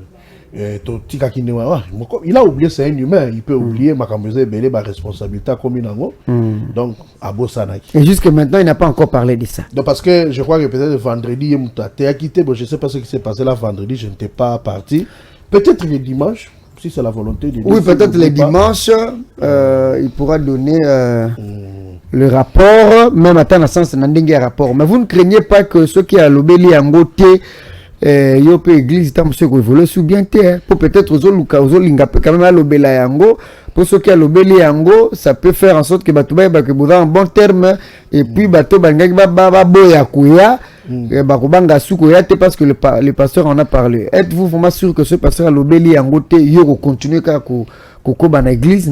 Speaker 2: il a oublié, c'est un humain, il peut oublier ma responsabilité comme une donc à Bossanaki.
Speaker 1: Et jusque maintenant, il n'a pas encore parlé de ça.
Speaker 2: Donc parce que je crois que peut-être vendredi, tu as quitté, bon, je ne sais pas ce qui s'est passé là vendredi, je n'étais pas parti. Peut-être le dimanche. Si c'est la volonté de Dieu.
Speaker 1: Oui, peut-être les dimanches, il pourra donner le rapport, même à temps sens un rapport. Mais vous ne craignez pas que ceux qui ont l'obéli en côté, yope église, tant que vous voulez bien pour peut-être aux lingape quand même à l'obéli yango. Pour ceux qui ont l'obéli yango, ça peut faire en sorte que Batouba que vous avez un bon terme et puis Batou Bangaki Baba Boya Kouya. Parce que le pasteur en a parlé. Êtes-vous vraiment sûr que ce pasteur a l'obéli en côté, il continue à dans l'église?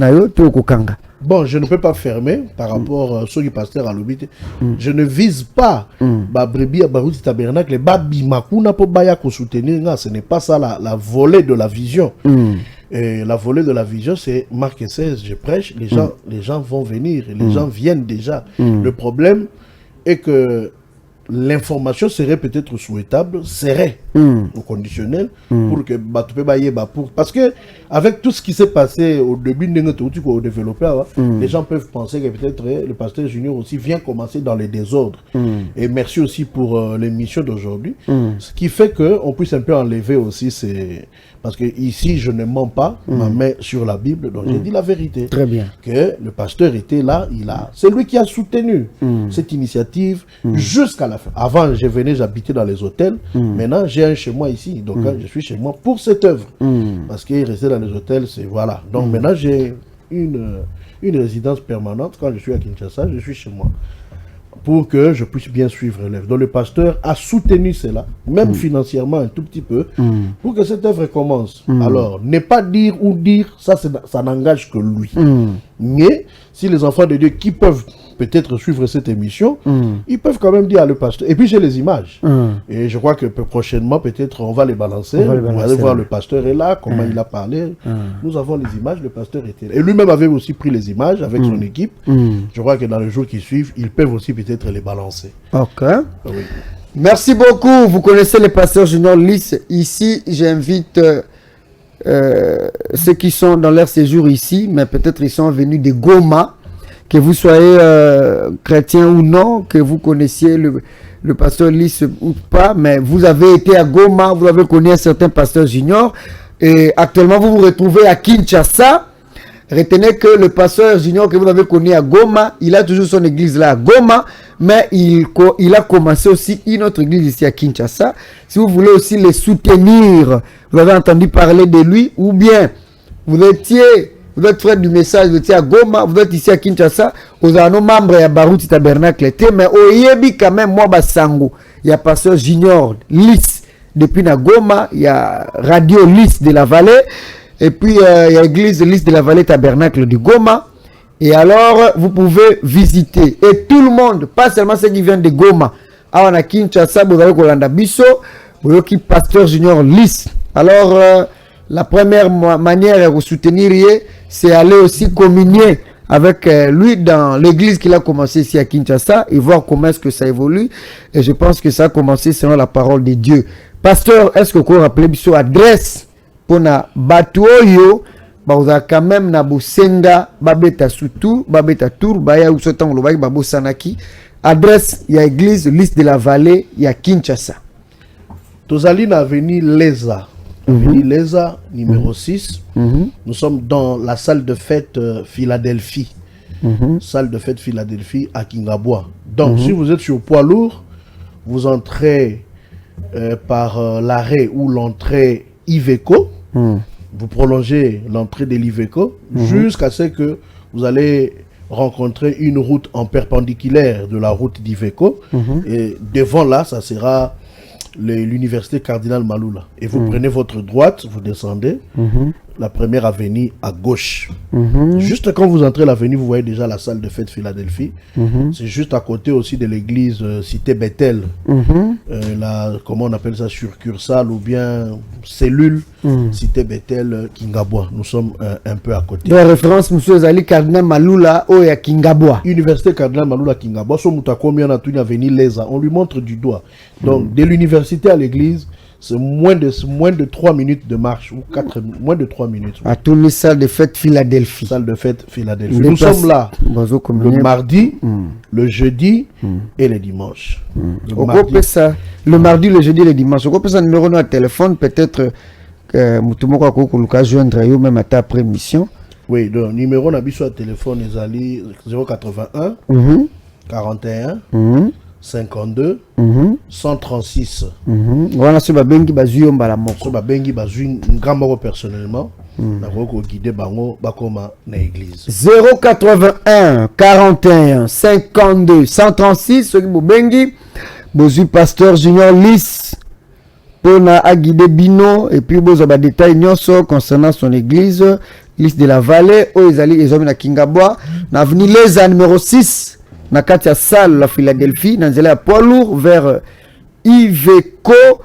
Speaker 2: Bon, je ne peux pas fermer par rapport à ceux qui pasteur à l'obéli. Je ne vise pas Brebis à Baroudi Tabernacle, Babi Makuna pour Baya ko soutenir. Ce n'est pas ça la volée de la vision. Et la volée de la vision, c'est Marc 16, je prêche, les gens vont venir, les gens viennent déjà. Le problème est que l'information serait peut-être souhaitable, serait au conditionnel pour que parce que avec tout ce qui s'est passé au début de notre développeur, les gens peuvent penser que peut-être le pasteur Junior aussi vient commencer dans les désordres. Et merci aussi pour l'émission d'aujourd'hui, ce qui fait que on puisse un peu enlever aussi parce que ici je ne mens pas ma main sur la Bible, donc j'ai dit la vérité.
Speaker 1: Très bien.
Speaker 2: Que le pasteur était là, c'est lui qui a soutenu cette initiative jusqu'à la fin. Avant, j'habitais dans les hôtels. Maintenant, j'ai un chez moi ici. Donc, je suis chez moi pour cette œuvre. Parce qu'il restait dans les hôtels, c'est voilà. Donc, maintenant, j'ai une résidence permanente. Quand je suis à Kinshasa, je suis chez moi. Pour que je puisse bien suivre l'œuvre. Donc, le pasteur a soutenu cela, même financièrement un tout petit peu, pour que cette œuvre commence. Alors, ne pas dire ou dire, ça n'engage que lui. Mais, si les enfants de Dieu qui peuvent peut-être suivre cette émission, ils peuvent quand même dire à le pasteur. Et puis j'ai les images. Et je crois que prochainement, peut-être, on va les balancer. On va aller voir le pasteur est là, comment il a parlé. Nous avons les images, le pasteur était là. Et lui-même avait aussi pris les images avec son équipe. Je crois que dans les jours qui suivent, ils peuvent aussi peut-être les balancer.
Speaker 1: Ok. Oui. Merci beaucoup. Vous connaissez le pasteur Junior Lys. Ici, j'invite ceux qui sont dans leur séjour ici, mais peut-être ils sont venus de Goma. Que vous soyez chrétien ou non, que vous connaissiez le pasteur Lys ou pas, mais vous avez été à Goma, vous avez connu un certain pasteur Junior, et actuellement vous vous retrouvez à Kinshasa. Retenez que le pasteur Junior que vous avez connu à Goma, il a toujours son église là à Goma, mais il a commencé aussi une autre église ici à Kinshasa. Si vous voulez aussi les soutenir, vous avez entendu parler de lui, ou bien vous étiez vous êtes frère du message, vous êtes à Goma, vous êtes ici à Kinshasa, vous avez un membre de Barouti Tabernacle, mais au Yebi quand même, moi, Basango, il y a pasteur Junior Lys, depuis na Goma, il y a Radio Lys de la Vallée, et puis il y a Église Lys de la Vallée Tabernacle de Goma, et alors vous pouvez visiter, et tout le monde, pas seulement ceux qui viennent de Goma, on a Kinshasa, vous avez Kolanda Bisso, vous avez pasteur Junior Lys. Alors, la première manière de soutenir, c'est aller aussi communier avec lui dans l'église qu'il a commencé ici à Kinshasa et voir comment est-ce que ça évolue. Et je pense que ça a commencé selon la parole de Dieu. Pasteur, est-ce que vous pouvez rappeler votre adresse pour na batuoyo? Vous avez quand même na bosenga, babeta sutu, babeta tour, baya ou sotan lo bayi babo sanaki. Adresse, il y a église Lys de la Vallée, il y a Kinshasa.
Speaker 2: Tozali na avenue Leza. Avenue Leza, numéro 6. Nous sommes dans la salle de fête Philadelphie. Salle de fête Philadelphie à Kingabwa. Donc, si vous êtes sur poids lourd, vous entrez par l'arrêt ou l'entrée Iveco. Vous prolongez l'entrée de l'Iveco jusqu'à ce que vous allez rencontrer une route en perpendiculaire de la route d'Iveco. Et devant là, ça sera l'université Cardinal Maloula. Et vous prenez votre droite, vous descendez la première avenue à gauche. Juste quand vous entrez l'avenue, vous voyez déjà la salle de fête Philadelphie. C'est juste à côté aussi de l'église Cité Bethel. Comment on appelle ça, succursale ou bien cellule Cité Bethel Kingabwa. Nous sommes un peu à côté.
Speaker 1: De référence, monsieur Zali Cardinal Maloula ou à Kingabwa.
Speaker 2: Université Cardinal Maloula Kingabwa. On avenue Leza. On lui montre du doigt. Donc, de l'université à l'église, c'est moins de 3 minutes de marche ou moins de 3 minutes.
Speaker 1: À toutes les salles de fête Philadelphie.
Speaker 2: Salle de fête Philadelphie. Nous sommes là le mardi, le jeudi et le dimanche.
Speaker 1: Le mardi, le jeudi et le dimanche. On peut ça numéro de téléphone, peut-être que Moutoumoko Koulouka joindre même après émission.
Speaker 2: Oui, le numéro de téléphone est 081 41 52 136.
Speaker 1: Voilà ce babengi bazuyo mbala moko.
Speaker 2: So babengi bazuyo ngamoko personnellement na ko guider bango bakoma na église.
Speaker 1: 081 41 52 136 ce qui bobengi bozu pasteur Junior Lys pour na guider bino et puis bozo ba détail nyonso concernant son église Lys de la Vallée o ezali ezomi na Kingabwa na avenue Leza numéro 6. Na kati ya salle la Philadelphie na nzela ya poids lourd vers Iveco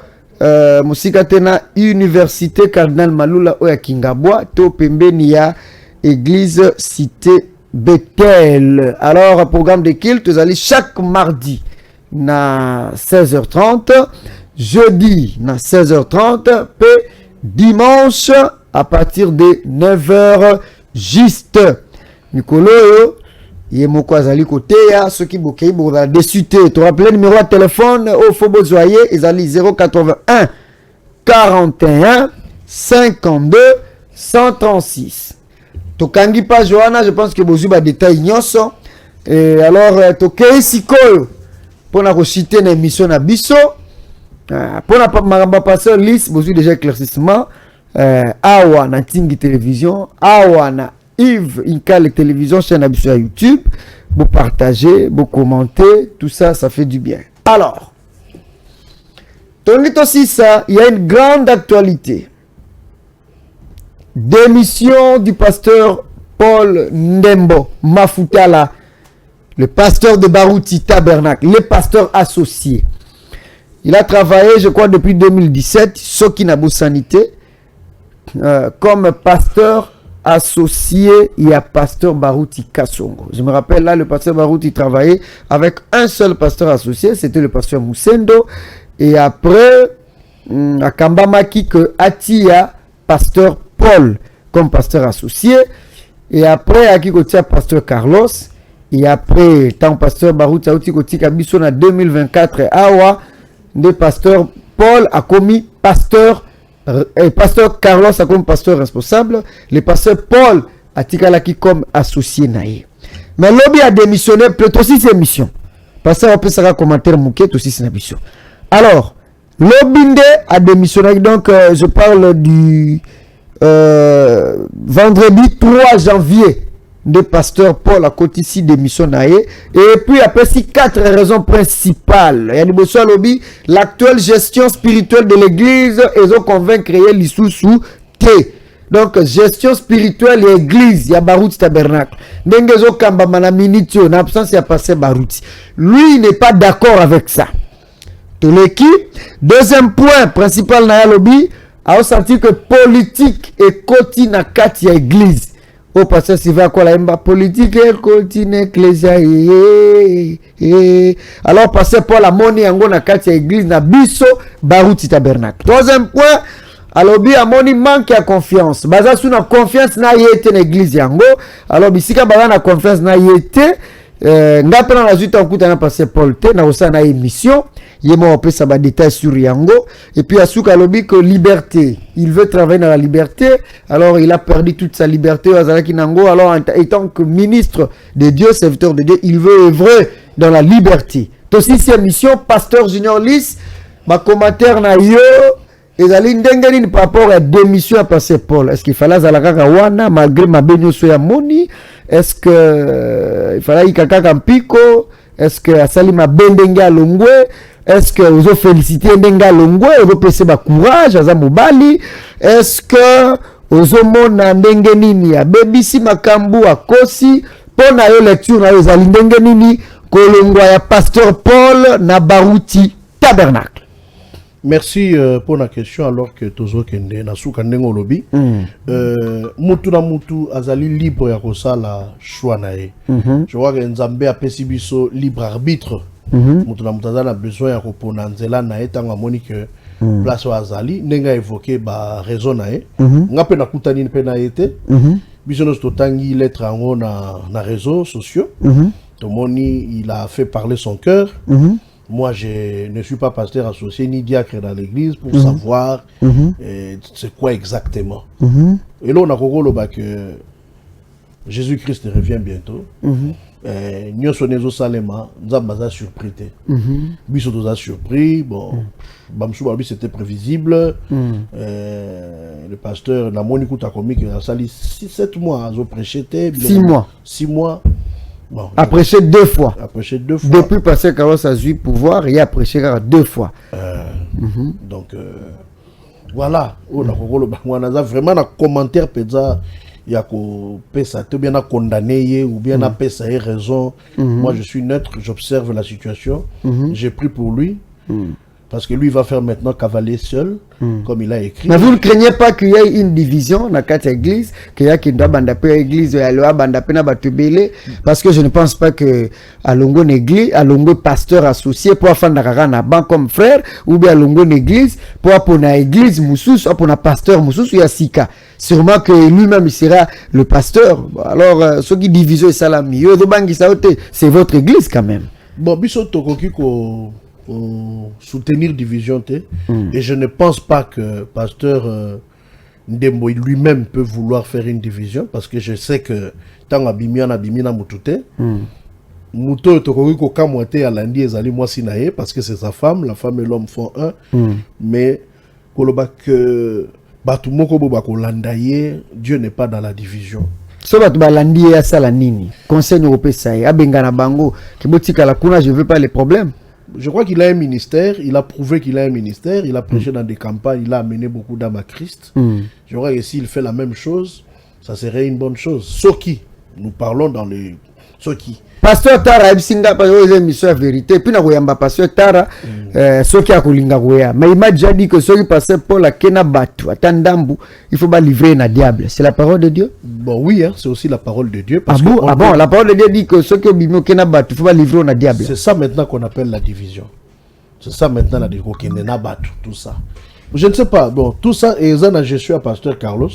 Speaker 1: musika tena université Cardinal Maloula o ya Kingabwa to pembeni ya église Cité Bethel. Alors programme de culte allez chaque mardi na 16h30, jeudi na 16h30 pe dimanche à partir de 9h juste. Nicolo Yemoko azali côté ya ceux qui bokei boza dessuté. Tu rappelles le numéro de téléphone au Fobo Zoyer ezali 081 41 52 136. Tokangi pa Johanna, je pense que bozu ba détail nyonso. Et alors tokei sikoyo pona ko citer na émission na biso. Pona pa maramba pasteur Lys bozu déjà éclaircissement awa na Tingi télévision, awa na Yves Inkale télévision, chaîne sur YouTube, vous partagez, vous commentez, tout ça, ça fait du bien. Alors, aussi ça, il y a une grande actualité. Démission du pasteur Paul Ndembo Mafutala, le pasteur de Barouti Tabernacle, le pasteur associé. Il a travaillé, je crois, depuis 2017, Sokinabo Sanité, comme pasteur associé, il y a pasteur Barouti Kassongo. Je me rappelle là, le pasteur Barouti travaillait avec un seul pasteur associé, c'était le pasteur Moussendo. Et après, à Kambamaki, que Atia, pasteur Paul, comme pasteur associé. Et après, à Kikotia, pasteur Carlos. Et après, tant pasteur Barouti Aouti Koti Kabiso en 2024, Awa, le pasteur Paul a commis pasteur. Pasteur Carlos a comme pasteur responsable, le pasteur Paul a tikalaki comme associé naïe. Mais l'obbi a démissionné, peut aussi ses missions. Pasteur peut faire un commentaire mouquet aussi ses missions. Alors, l'obinde a démissionné, donc je parle du vendredi 3 janvier, de pasteur Paul à côté ici d'émission Naé. Et puis après, si 4 raisons principales. Il y a des lobby, l'actuelle gestion spirituelle de l'église, ils ont convaincu créer l'Issoussou T. Donc, gestion spirituelle et église, il y a Barouti Tabernacle. Nengezo Kamba Manaminiti, en absence, il y a passé Barouti. Lui, il n'est pas d'accord avec ça. Tout l'équipe. Deuxième point principal, Naé lobby, a senti que politique et côté na Katia église. Au passé, si va quoi la politique et continue ecclésia. Alors, passez pour la monnaie en na Katia église na biso Barouti Tabernacle. Troisième point, alors bien moni manque à confiance. Baza sous na confiance na yete na église yango. Alors bisika baza na confiance na yete. Ngapena na zuta okuta na passé Paul te na osa na émission. Yemo on peut savoir détails sur yango. Et puis asuka lobi que liberté. Il veut travailler dans la liberté. Alors il a perdu toute sa liberté. Azalaki nango. Alors étant que ministre de Dieu, serviteur de Dieu, il veut œuvrer dans la liberté. Aussi c'est mission pasteur Junior Lys. Ma commentaire na yo. Et ali ndengeni par rapport à démission à passer Paul. Est-ce qu'il fallait zalaka wana malgré ma benyo so ya moni? Est-ce que il fallait ikaka mpiko? Est-ce que asali ma bendenga longwe? Est-ce que vous féliciter ndenga longwe et vous passer ba courage aza mobali? Est-ce que ozomona ndengeni ni ya bebisi makambu akosi pona yo lecture na yo zali ndengeni ni kolongwa ya pasteur Paul na Barouti Tabernacle?
Speaker 2: Merci pour la question alors que Tozo Kende na souka ndengo lobi. Mutu na mutu azali libre ya kosala choix na ye. Je vois que Nzambe a pesi biso libre arbitre. Mutu na mutu azali besoin ya kopona nzela na ye tanga moni que place wa azali ndenga évoquer ba raison na ye. Nga pe na kutani pe na yete. Biso no stotangi lettre ango na réseaux sociaux. Tomoni il a fait parler son cœur. Moi, je ne suis pas pasteur associé ni diacre dans l'église pour savoir c'est quoi exactement. Et là, on a compris que Jésus-Christ revient bientôt. Nous sommes Salema, nous avons surpris. Nous sommes surpris. Bon, c'était prévisible. Le pasteur n'a pas écouté comme il a sali 7 mois, ils ont prêché.
Speaker 1: 6 mois.
Speaker 2: 6 mois. Bon,
Speaker 1: a prêché 2 fois.
Speaker 2: Depuis
Speaker 1: passer Carlos a eu pouvoir, il a prêché 2 fois.
Speaker 2: Donc voilà, on a vraiment un commentaire peut-être il y a que bien à condamner ou bien à pesa raison. Moi je suis neutre, j'observe la situation. J'ai pris pour lui. Parce que lui il va faire maintenant cavalier seul, comme il a écrit.
Speaker 1: Mais vous ne craignez pas qu'il y ait une division dans cette église, qu'il y a qui doit bandaper l'église, parce que je ne pense pas que Alongo église, Alongo pasteur associé pour faire na banque comme frère, ou bien Alongo église pour una église moussous, ou pour un pasteur moussous, il y a Sika. Sûrement que lui-même il sera le pasteur. Alors ceux qui divisent ça là mieux, c'est votre église quand même.
Speaker 2: Bon, biso tokoki ko soutenir division et je ne pense pas que pasteur Ndembo lui-même peut vouloir faire une division parce que je sais que tant abimina mutute muto tokoki ko kamote à lundi ezali moi sinaye parce que c'est sa femme, la femme et l'homme font un. Mais koloba que batu moko boba ko landaye, Dieu n'est pas dans la division.
Speaker 1: So batu balandi ya sala nini conseil européen ça abengana bango kibotika la kuna je veux pas les problèmes.
Speaker 2: Je crois qu'il a un ministère, il a prouvé qu'il a un ministère, il a prêché dans des campagnes, il a amené beaucoup d'âmes à Christ. Je crois que s'il fait la même chose, ça serait une bonne chose. Soki, nous parlons dans les Soki.
Speaker 1: Pasteur Tara Ebsinga, parce que c'est la vérité. Puis, nous avons pasteur Tara, Soki a Kolinga. Mais il m'a déjà dit que ceux qui passaient pour la Kena Batu, à Tandambu, il faut pas livrer un diable. C'est la parole de Dieu?
Speaker 2: Bon, oui, hein, c'est aussi la parole de Dieu.
Speaker 1: Parce bon, la parole de Dieu dit que ceux qui ont bimé Kena Batu, il faut pas livrer un diable.
Speaker 2: C'est ça maintenant qu'on appelle la division. C'est ça maintenant la division. Tout ça. Je ne sais pas. Bon, tout ça, et je suis à pasteur Carlos.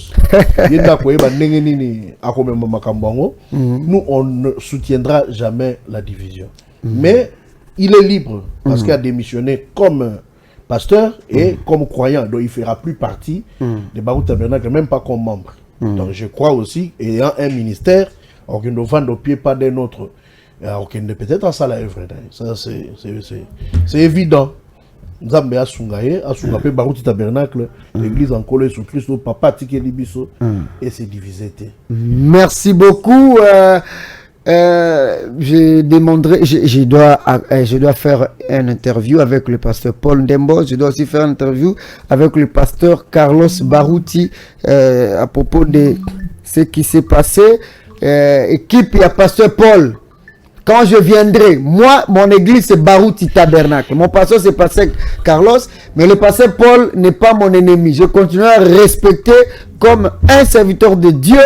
Speaker 2: Nous, on ne soutiendra jamais la division. Mais il est libre parce qu'il a démissionné comme pasteur et comme croyant. Donc, il ne fera plus partie de Barouti Tabernacle, même pas comme membre. Donc, je crois aussi, ayant un ministère, on ne vend au pied pas d'un autre. Alors, peut-être à ça la œuvre. Ça, c'est évident. Nzambe asungaye asunga pe baruti tabernacle l'église en colo sur Christ papa tikeli biso et c'est divisé.
Speaker 1: Merci beaucoup. Je demanderai, je dois faire une interview avec le pasteur Paul Ndembo. Je dois aussi faire une interview avec le pasteur Carlos Barouti à propos de ce qui s'est passé. Équipe, il y a pasteur Paul. Quand je viendrai, moi, mon église c'est Barouti Tabernacle. Mon pasteur c'est pasteur Carlos, mais le pasteur Paul n'est pas mon ennemi. Je continuerai à respecter comme un serviteur de Dieu,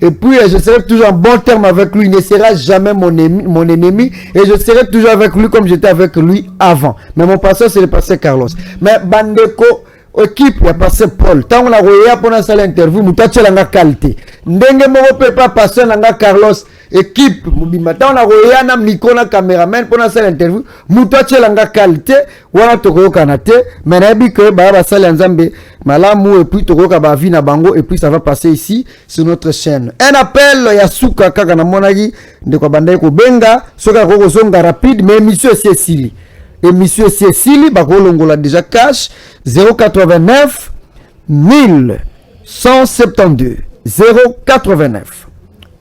Speaker 1: et puis je serai toujours en bon terme avec lui. Il ne sera jamais mon ennemi, et je serai toujours avec lui comme j'étais avec lui avant. Mais mon pasteur c'est le pasteur Carlos. Mais Bandeko équipe ya pasteur Paul, tant on a roya pour une interview, mutache la qualité. Ndenge mo pas pasteur nanga Carlos équipe mubima tant on a roya na micro na cameraman pour une interview, mutache la qualité, wana toko kanate, mais na bi que ba sala nzambe malamu et puis toko ka ba vi na bango et puis ça va passer ici sur notre chaîne. Un appel ya suka kaka na monagi ndeko bandai ko benga, soka ko zonga rapide mais monsieur Cécile. Et monsieur Cécile, Bakolongola déjà cash 089 1172 089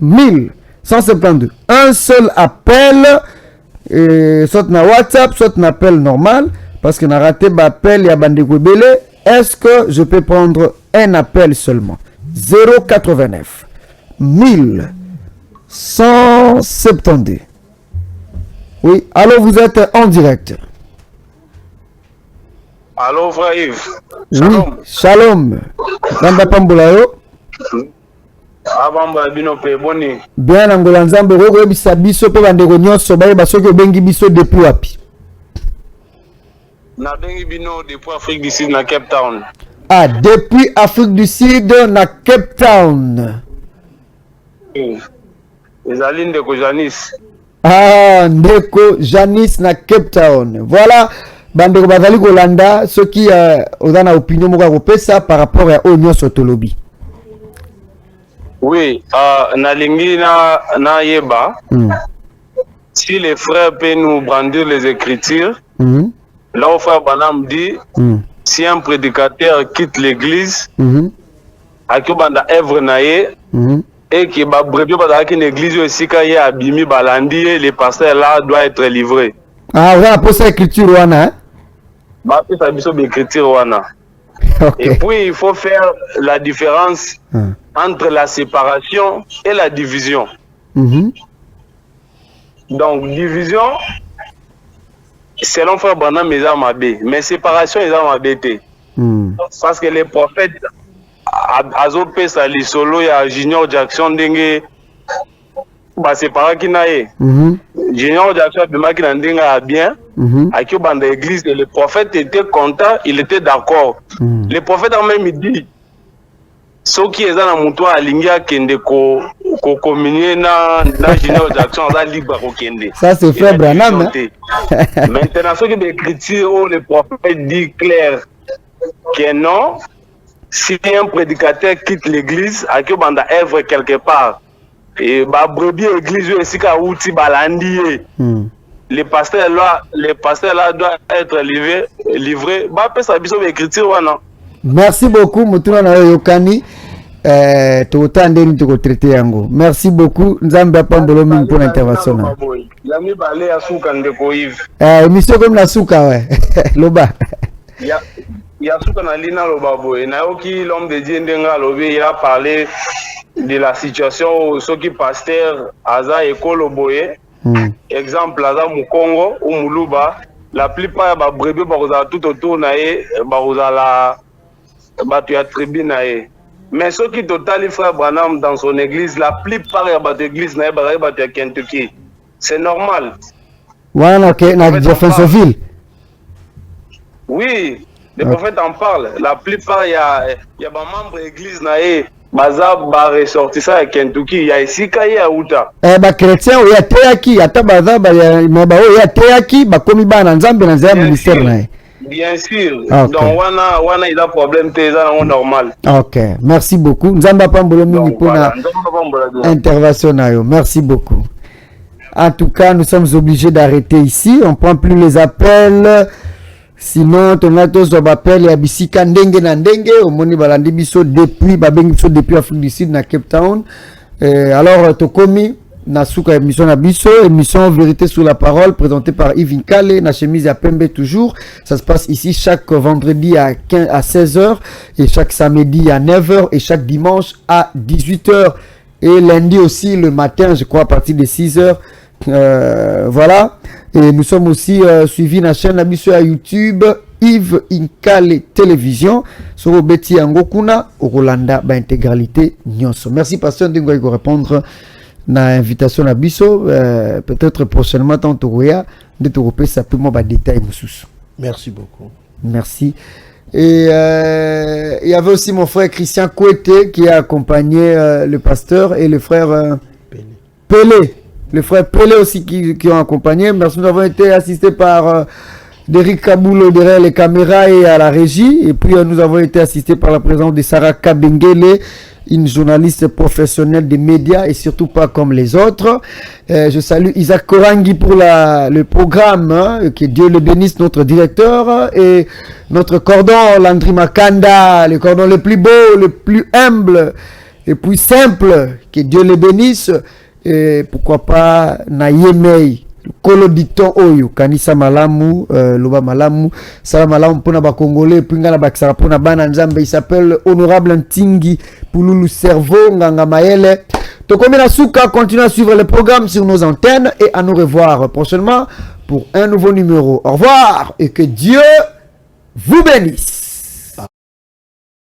Speaker 1: 1172. Un seul appel, soit na WhatsApp, soit un appel normal, parce qu'on a raté l'appel, il y a Bandeko Bele. Est-ce que je peux prendre un appel seulement? 089 1172. Oui, alors vous êtes en direct.
Speaker 3: Allô, frère Yves.
Speaker 1: Shalom. Oui, shalom. Namba pambulayo.
Speaker 3: Abamba bino pe boni.
Speaker 1: Bien angola nzambe roko ebisa biso pe bandeko nyonso baye basoki obengi biso depuis wapi?
Speaker 3: Na bengi bino depuis Afrique du Sud na Cape Town.
Speaker 1: Ah, depuis Afrique du Sud na Cape Town.
Speaker 3: Ezali ndeko Janice.
Speaker 1: Ah, ndeko Janice na Cape Town. Voilà. Bandeko bazali kolanda ceux qui ont na opinion moko kopesa par rapport à Onyo Sotolobi.
Speaker 3: Oui, nalingi na yeba. Si les frères peuvent nous brandir les écritures, là où frère Banam dit, si un prédicateur quitte l'église, à qui banda œuvre naie, et qui va brebis dans une église aussi quand il y a abimi balandi, les pasteurs là doivent être livrés.
Speaker 1: Ah ouais, pour ça écriture wana.
Speaker 3: Et puis il faut faire la différence entre la séparation et la division. Donc division, selon frère Branham, ils ont mabé, mais séparation, ils ont mabé. Parce que les prophètes, Azopé Sali Solo, il y a Junior Jackson Dengue, c'est pas qui n'a Junior Jackson a bien. À qui dans l'église, le prophète était content, il était d'accord. Le prophète a même dit ceux qui sont dans mon toit à Lingia Kende ko communier na Junior Jackson à libre au Kende.
Speaker 1: Ça c'est frère Branham.
Speaker 3: Maintenant, ceux qui d'écriture, le prophète dit clair que non, si un prédicateur quitte l'église, à qui banda œuvre quelque part, et bah brebis église aussi ka outi balandi. Les pasteurs là doivent être livrés. Bah ça biso écriture wana.
Speaker 1: Merci beaucoup mutuna na yokani totande ni toko traiter yango. Merci beaucoup nzambe apandolo mingi pour l'intervention.
Speaker 3: Yami balé asuka ndeko Yves.
Speaker 1: Émission comme la souka ouais. Loba.
Speaker 3: Ya souka na lina loba boy. Na yoki l'homme de Dieu ndenga lobi il a parlé de la situation ceux qui pasteur aza ekolo boye. Exemple aza Mukongo ou Muluba, la plupart ba brebis ba tout autour nae ba la ba tu attribué nae. Mais ceux qui total frère Branham dans son église, la plupart ya ba église nae ba tu Kentucky. C'est normal.
Speaker 1: Voilà OK, na Jeffersonville.
Speaker 3: Oui, les prophètes en parlent. La plupart ya ba membre église nae baza ba ressortissant à Kentucky ya isika ya uta
Speaker 1: ba chrétien ya teaki ata baza ba ya teaki ba komi bana nzambe na nzambe ministère na.
Speaker 3: Bien sûr. Okay. Donc wana il a problème te za normal.
Speaker 1: OK, merci beaucoup. Nzamba pambolo mingi pour na intervention na yo. Merci beaucoup. En tout cas, nous sommes obligés d'arrêter ici. On prend plus les appels. Sinon, ton atos appelle ya bisika ndenge na ndenge, omoni balandi biso depuis babengi biso depuis Afrique du Sud na Cape Town. Alors tokomi na suka émission na biso, émission Vérité sur la parole présentée par Yves Nkale na chemise à Pembe toujours. Ça se passe ici chaque vendredi à 16h et chaque samedi à 9h et chaque dimanche à 18h et lundi aussi le matin, je crois à partir de 6h. Voilà, et nous sommes aussi suivis na chaîne na biso à YouTube Yves Nkale Télévision sur Beti Angokuna au Rolanda ba intégralité nyonso. Merci pasteur Ndingo ko répondre na invitation na biso, peut-être prochainement tant toya de te repérer ça peu ba détail mususu.
Speaker 2: Merci beaucoup.
Speaker 1: Merci. Et il y avait aussi mon frère Christian Kouete qui a accompagné le pasteur et le frère Pelé. Le frère Pelé aussi qui ont accompagné. Merci, nous avons été assistés par Derrick Kaboulo derrière les caméras et à la régie. Et puis nous avons été assistés par la présence de Sarah Kabengele, une journaliste professionnelle des médias et surtout pas comme les autres. Je salue Isaac Korangi pour le programme, hein, que Dieu le bénisse, notre directeur, et notre cordon, Landry Makanda, le cordon le plus beau, le plus humble et plus simple, que Dieu le bénisse. Et pourquoi pas Nayemei Kolo Diton Oyo Kanisa Malamu Loba Malamu Salam Malamu Pona ba Congolais Pingala Baksara Pona Bana Nzambe. Il s'appelle Honorable Ntingi Pouloulou Cerveau Nganga Maele. Tokomina Souka continue à suivre le programme sur nos antennes et à nous revoir prochainement pour un nouveau numéro. Au revoir et que Dieu vous bénisse.